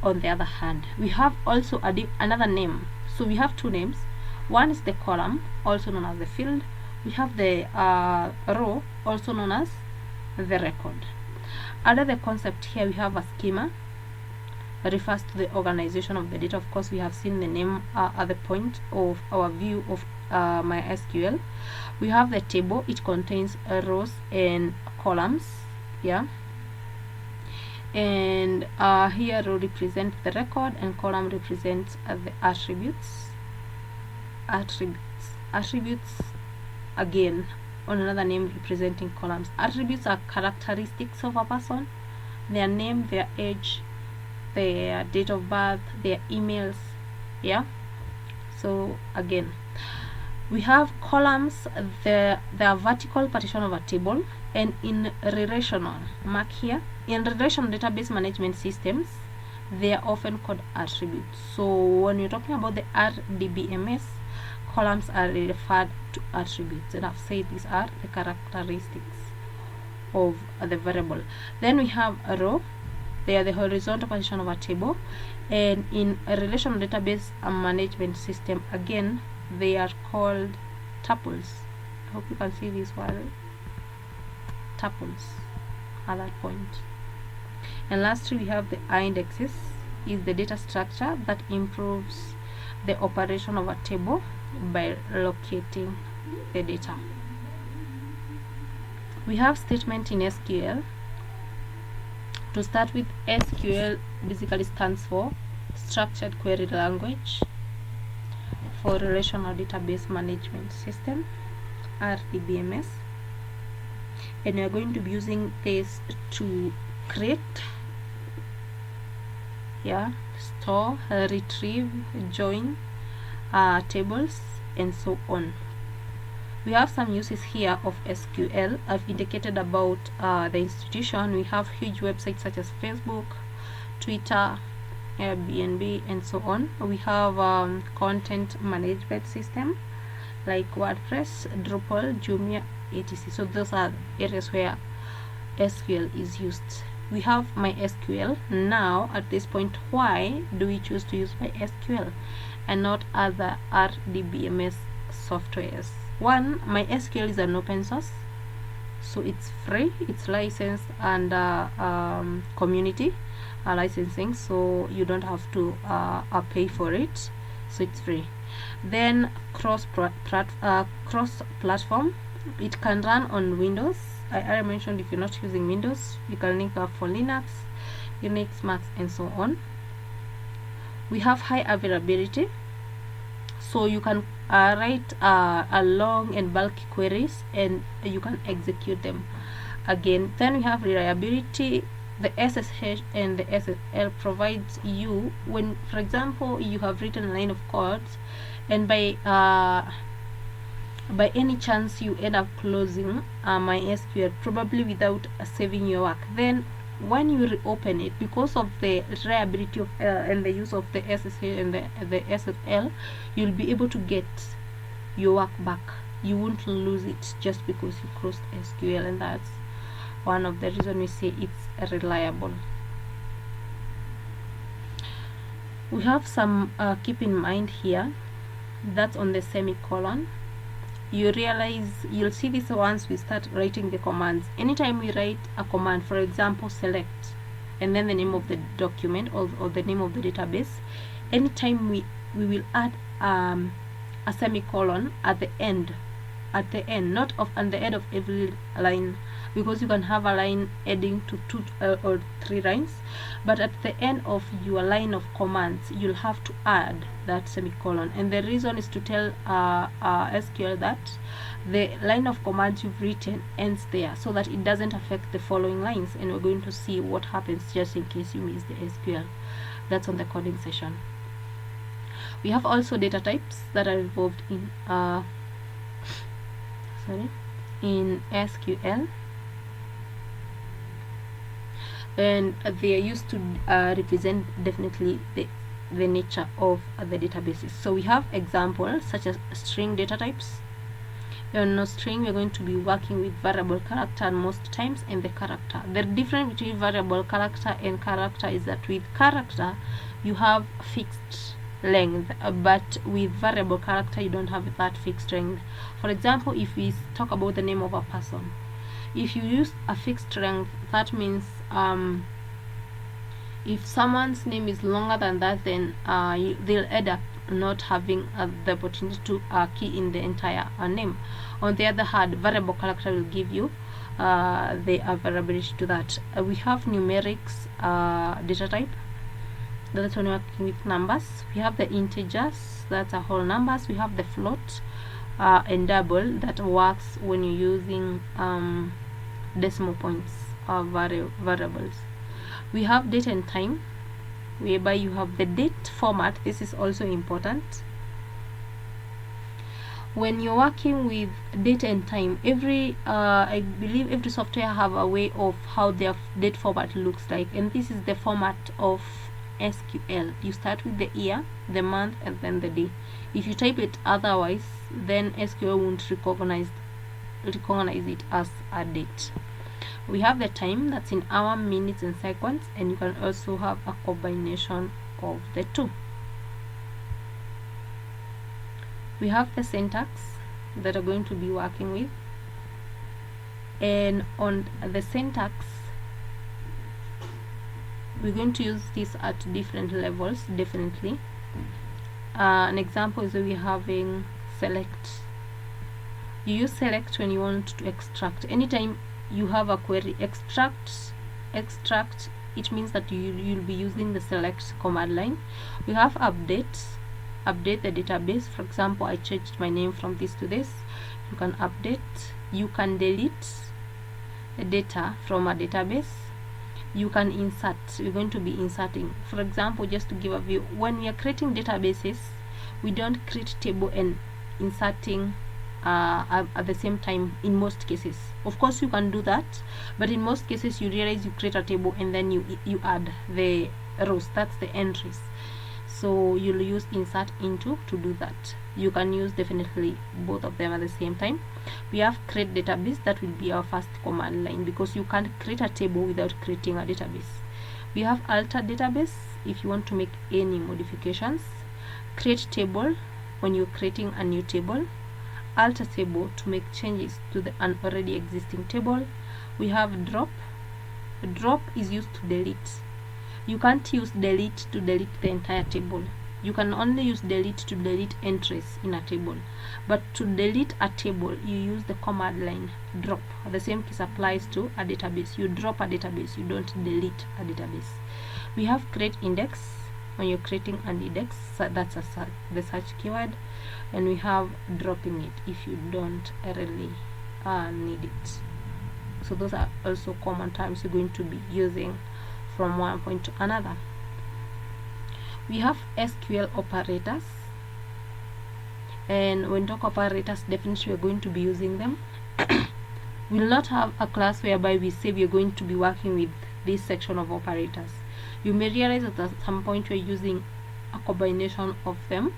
Speaker 1: On the other hand, we have also another name. So we have two names. One is the column, also known as the field. We have the row, also known as the record. Under the concept here, we have a schema. Refers to the organization of the data. Of course, we have seen the name at the point of our view of MySQL. We have the table. It contains rows and columns. Yeah. And here row represents the record and column represents the attributes. Attributes again on another name representing columns. Attributes are characteristics of a person: their name, their age, their date of birth, their emails. Yeah. So again, we have columns. The vertical partition of a table, and in relational, mark here, in relational database management systems, they are often called attributes. So when you're talking about the RDBMS, columns are referred to attributes, and I've said these are the characteristics of the variable. Then we have a row. They are the horizontal partition of a table, and in a relational database management system, again, they are called tuples. I hope you can see this word, tuples, at that point. And lastly, we have the indexes. Is the data structure that improves the operation of a table by locating the data. We have statement in SQL. To start with, SQL basically stands for Structured Query Language for Relational Database Management System, RDBMS. And we are going to be using this to create, store, retrieve, join tables, and so on. We have some uses here of SQL. I've indicated about the institution. We have huge websites such as Facebook, Twitter, Airbnb, and so on. We have content management system like WordPress, Drupal, Jumia, etc. So those are areas where SQL is used. We have MySQL. Now at this point, why do we choose to use MySQL and not other RDBMS softwares? One, MySQL is an open source, so it's free, it's licensed under community licensing, so you don't have to pay for it, so it's free. Then cross platform, it can run on Windows. I already mentioned, if you're not using Windows, you can link up for Linux, Unix, Mac, and so on. We have high availability, so you can write a long and bulky queries and you can execute them again. Then we have reliability. The SSH and the SSL provides you, when, for example, you have written a line of code and by any chance you end up closing MySQL, probably without saving your work, then when you reopen it, because of the reliability of and the use of the SSH and the SSL, you'll be able to get your work back. You won't lose it just because you closed SQL, and that's one of the reasons we say it's reliable. We have some keep in mind here. That's on the semicolon. You realize, you'll see this once we start writing the commands. Anytime we write a command, for example, select, and then the name of the document or the name of the database, anytime we will add a semicolon at the end, not on the end of every line, because you can have a line adding to 2 or 3 lines, but at the end of your line of commands you'll have to add that semicolon. And the reason is to tell SQL that the line of commands you've written ends there, so that it doesn't affect the following lines, and we're going to see what happens just in case you miss the SQL. That's on the coding session. We have also data types that are involved in in SQL, and they are used to represent definitely the nature of the databases. So we have examples such as string data types. In a string, we're going to be working with variable character most times, and the character. The difference between variable character and character is that with character you have fixed length, but with variable character you don't have that fixed length. For example, if we talk about the name of a person, if you use a fixed length, that means if someone's name is longer than that, then they'll end up not having the opportunity to key in the entire name. On the other hand, variable character will give you the variability to that. We have numerics data type. That's when we're working with numbers. We have the integers, that's a whole numbers. We have the float and double, that works when you're using decimal points or variables. We have date and time, whereby you have the date format. This is also important. When you're working with date and time, I believe every software have a way of how their date format looks like, and this is the format of SQL. You start with the year, the month, and then the day. If you type it otherwise, then SQL won't recognize it as a date. We have the time, that's in hour, minutes, and seconds, and you can also have a combination of the two. We have the syntax that are going to be working with, and on the syntax we're going to use this at different levels. Definitely an example is we're having select. You use select when you want to extract. Anytime you have a query, extract, it means that you'll be using the select command line. We have update the database. For example, I changed my name from this to this. You can update. You can delete the data from a database. You can insert. We're going to be inserting. For example, just to give a view, when we are creating databases, we don't create table and inserting at the same time in most cases. Of course you can do that, but in most cases you realize you create a table and then you add the rows, that's the entries. So you'll use insert into to do that. You can use definitely both of them at the same time. We have create database, that will be our first command line, because you can't create a table without creating a database. We have alter database if you want to make any modifications. Create table when you're creating a new table. Alter table to make changes to an already existing table. We have drop. Drop is used to delete. You can't use delete to delete the entire table. You can only use delete to delete entries in a table, but to delete a table you use the command line drop. The same case applies to a database. You drop a database, you don't delete a database. We have create index when you're creating an index, so that's the search keyword. And we have dropping it if you don't really need it. So those are also common terms you're going to be using from one point to another. We have SQL operators, and when talk operators, definitely we're going to be using them. We'll not have a class whereby we say we're going to be working with this section of operators. You may realize that at some point we're using a combination of them.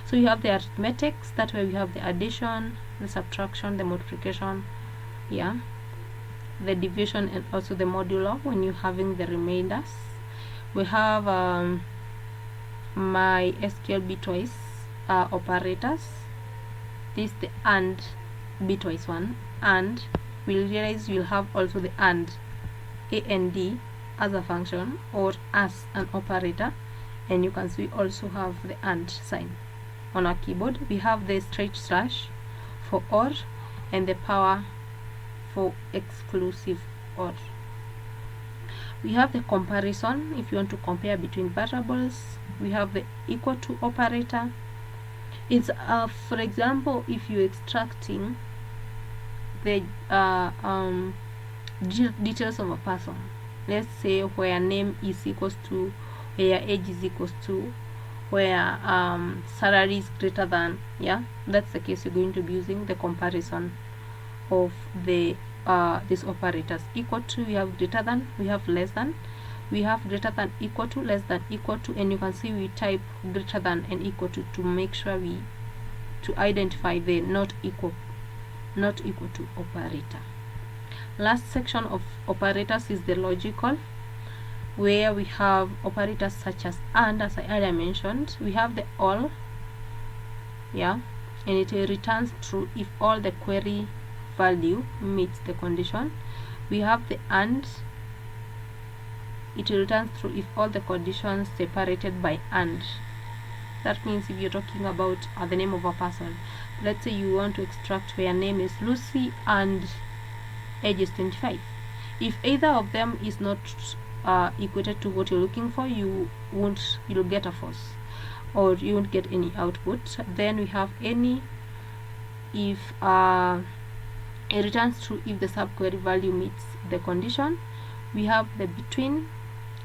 Speaker 1: So you have the arithmetics, that way we have the addition, the subtraction, the multiplication, the division, and also the modulo when you're having the remainders. We have MySQL bitwise operators. This is the AND bitwise one, and we'll realize you'll have also the AND, AND as a function or as an operator, and you can see we also have the AND sign on our keyboard. We have the straight slash for OR and the power for exclusive OR. We have the comparison if you want to compare between variables. We have the equal to operator. It's for example, if you're extracting the details of a person, let's say where name is equals to, where age is equals to, where salary is greater than, that's the case you're going to be using the comparison of the these operators. Equal to, we have greater than, we have less than, we have greater than, equal to, less than, equal to, and you can see we type greater than and equal to make sure we to identify the not equal to operator. Last section of operators is the logical, where we have operators such as and, as I earlier mentioned. We have the all, yeah, and it returns true if all the query value meets the condition. We have the and, it returns true if all the conditions separated by and. That means if you're talking about the name of a person, let's say you want to extract where name is Lucy and age is 25. If either of them is not equated to what you're looking for, you'll get a false, or you won't get any output. Then we have any, if it returns true if the subquery value meets the condition. We have the between,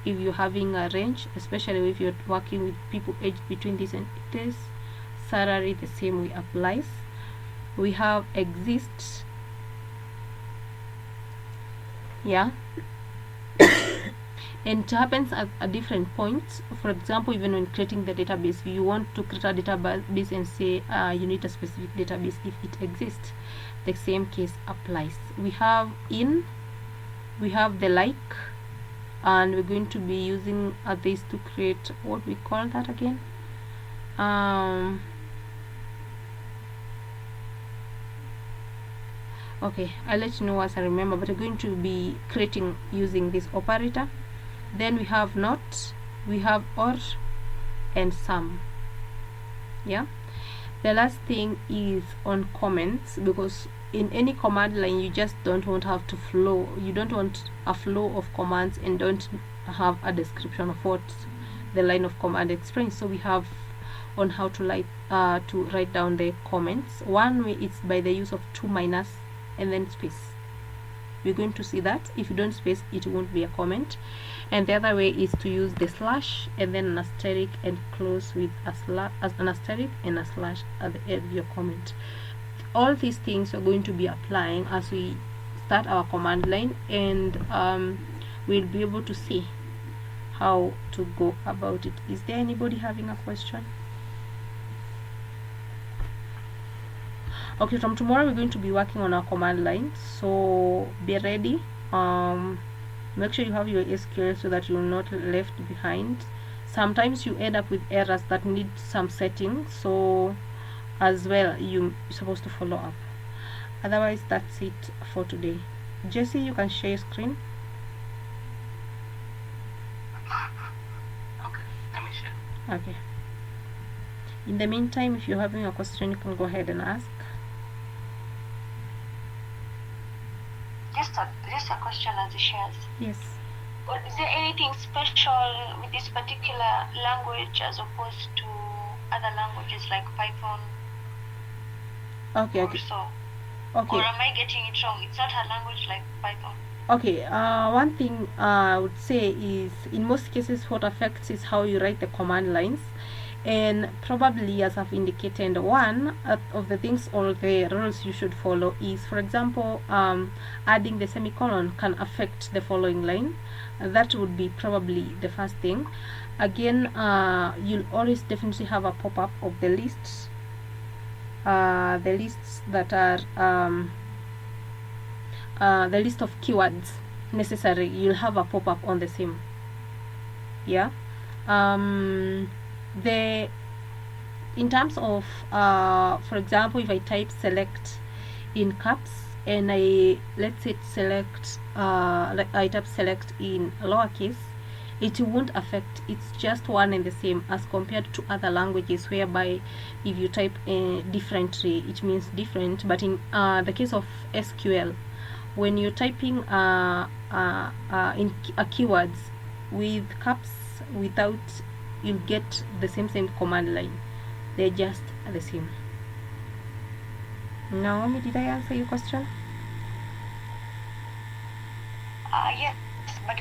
Speaker 1: if you're having a range, especially if you're working with people aged between this and this. Salary, the same way applies. We have exist, yeah, and it happens at different points. For example, even when creating the database, you want to create a database and say you need a specific database. If it exists, the same case applies. We have in, we have the like, and we're going to be using this to create what we call that again, okay, I'll let you know as I remember, but we're going to be creating using this operator. Then we have not, we have or, and some. Yeah, the last thing is on comments, because in any command line you just don't want to have to flow, you don't want a flow of commands and don't have a description of what the line of command explains. So we have on how to write down the comments. One way is by the use of 2 minus and then space. We're going to see that if you don't space, it won't be a comment. And the other way is to use the slash and then an asterisk and close with a slash, as an asterisk and a slash at the end of your comment. All these things are going to be applying as we start our command line, and we'll be able to see how to go about it. Is there anybody having a question? Okay, from tomorrow we're going to be working on our command line, so be ready. Make sure you have your SQL so that you're not left behind. Sometimes you end up with errors that need some settings, so as well you're supposed to follow up. Otherwise, that's it for today. Jesse, you can share your screen.
Speaker 3: Okay, let me share.
Speaker 1: Okay. In the meantime, if you're having a question, you can go ahead and ask.
Speaker 2: Just a question as it shares.
Speaker 1: Yes.
Speaker 2: But is there anything special with this particular language as opposed to other languages like Python?
Speaker 1: Okay.
Speaker 2: Or so?
Speaker 1: Okay.
Speaker 2: Or am I getting it wrong? It's not a language like Python.
Speaker 1: Okay, one thing I would say is in most cases what affects is how you write the command lines, and probably, as I've indicated, one of the things or the rules you should follow is, for example, adding the semicolon can affect the following line. That would be probably the first thing. Again, you'll always definitely have a pop-up of the lists that are the list of keywords necessary. You'll have a pop-up on the same. Yeah. In terms of for example, if I type select in caps and let's say select I type select in lowercase, it won't affect. It's just one and the same as compared to other languages whereby if you type differently, it means different. But in the case of SQL, when you're typing in keywords with caps, without, you'll get the same command line. They're just the same. Naomi, did I answer your question?
Speaker 2: Yes, but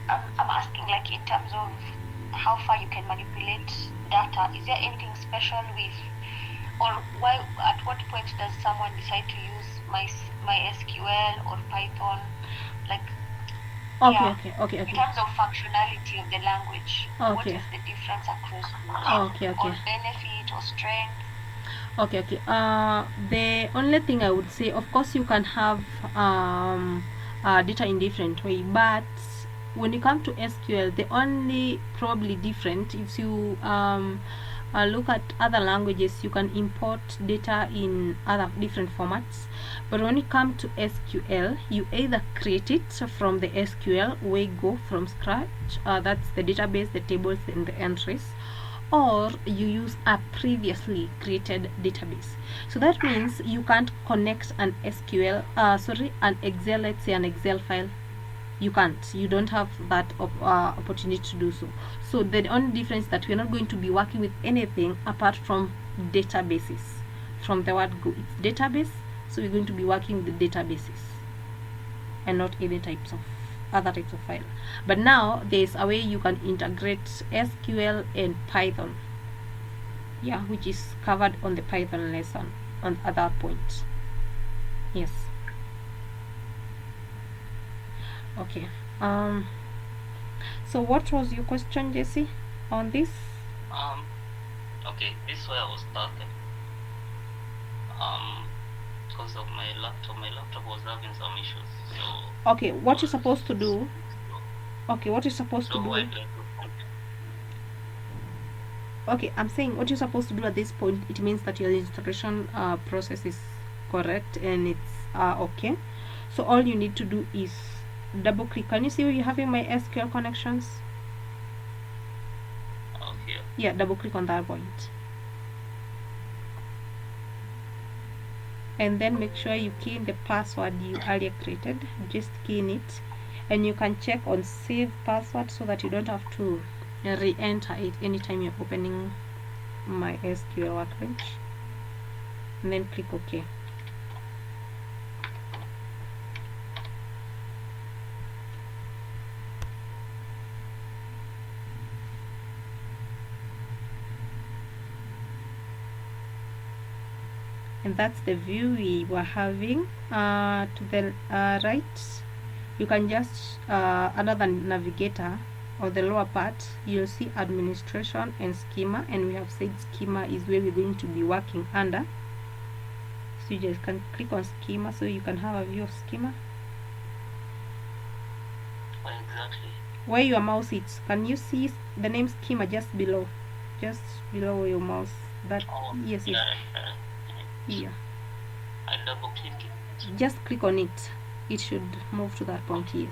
Speaker 2: I'm asking, like, in terms of how far you can manipulate data. Is there anything special with, or why? At what point does someone decide to use MySQL or Python, like
Speaker 1: Okay.
Speaker 2: in terms of functionality of the language, what is the difference across or benefit or strength?
Speaker 1: Okay. The only thing I would say, of course, you can have data in different way, but when you come to SQL, the only probably different, if you look at other languages, you can import data in other different formats, but when you come to SQL, you either create it from the SQL we go from scratch, that's the database, the tables and the entries, or you use a previously created database. So that means you can't connect an an Excel, let's say an Excel file. You don't have that opportunity to do so. So the only difference that we're not going to be working with anything apart from databases. From the word go, it's database, so we're going to be working with the databases and not any types of other types of file. But now there's a way you can integrate SQL and Python, which is covered on the Python lesson on other points. Yes. Okay. So what was your question, Jesse, on this?
Speaker 3: Okay, this is where I was stuck. Because of my laptop was having some issues. So
Speaker 1: okay, what you're supposed to do? Okay, what you're supposed to do? Okay, I'm saying what you're supposed to do at this point. It means that your installation process is correct and it's okay. So all you need to do is double click. Can you see where you're having MySQL connections?
Speaker 3: Okay.
Speaker 1: Yeah, double click on that point. And then make sure you key in the password you earlier created. Just key in it, and you can check on save password so that you don't have to re-enter it anytime you're opening MySQL workbench. And then click OK. And that's the view we were having. To the right, you can just another navigator on the lower part, you'll see administration and schema, and we have said schema is where we're going to be working under. So you just can click on schema so you can have a view of schema.
Speaker 3: Exactly.
Speaker 1: Where your mouse is, can you see the name schema just below your mouse? That yes. Yeah.
Speaker 3: I double click it.
Speaker 1: Just click on it. It should move to that point, yes.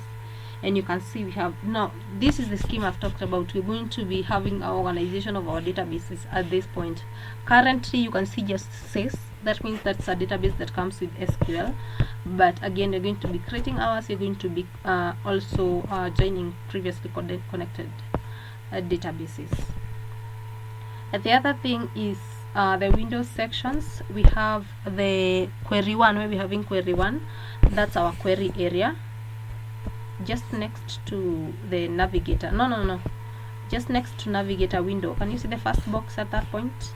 Speaker 1: And you can see we have now, this is the scheme I've talked about. We're going to be having our organization of our databases at this point. Currently you can see just says, that means that's a database that comes with SQL, but again you're going to be creating ours. You're going to be also joining previously connected databases. And the other thing is the Windows sections. We have the query one, where we're having query one. That's our query area, just next to the navigator. No, just next to navigator window. Can you see the first box at that point?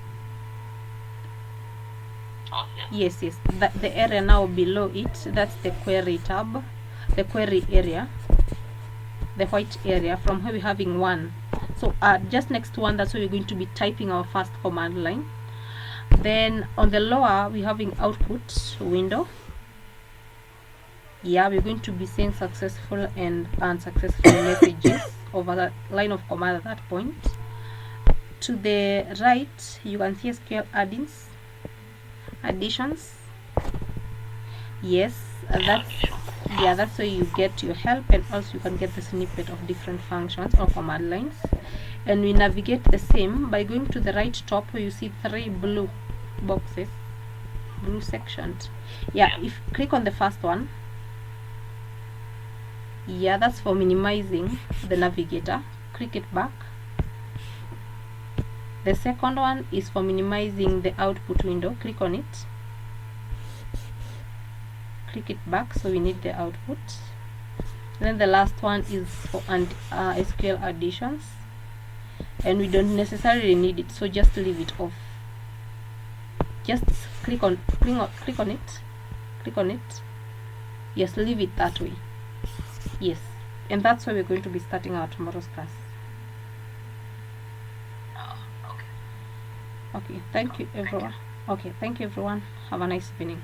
Speaker 3: Okay.
Speaker 1: Yes. The area now below it, that's the query tab, the query area, the white area, from where we're having one. So just next to one, that's where we're going to be typing our first command line. Then on the lower, we're having output window. Yeah, we're going to be seeing successful and unsuccessful messages over that line of command at that point. To the right, you can see SQL additions. Yes, that's where you get your help, and also you can get the snippet of different functions or command lines. And we navigate the same by going to the right top, where you see 3 blue boxes, blue sections. Yeah, if click on the first one, yeah, that's for minimizing the navigator. Click it back. The second one is for minimizing the output window. Click on it, click it back, so we need the output. Then the last one is for SQL additions, and we don't necessarily need it, so just leave it off. Just click on it, click on it. Yes, leave it that way. Yes, and that's why we're going to be starting our tomorrow's class.
Speaker 3: Okay.
Speaker 1: Okay, thank you everyone. Okay, thank you everyone. Have a nice evening.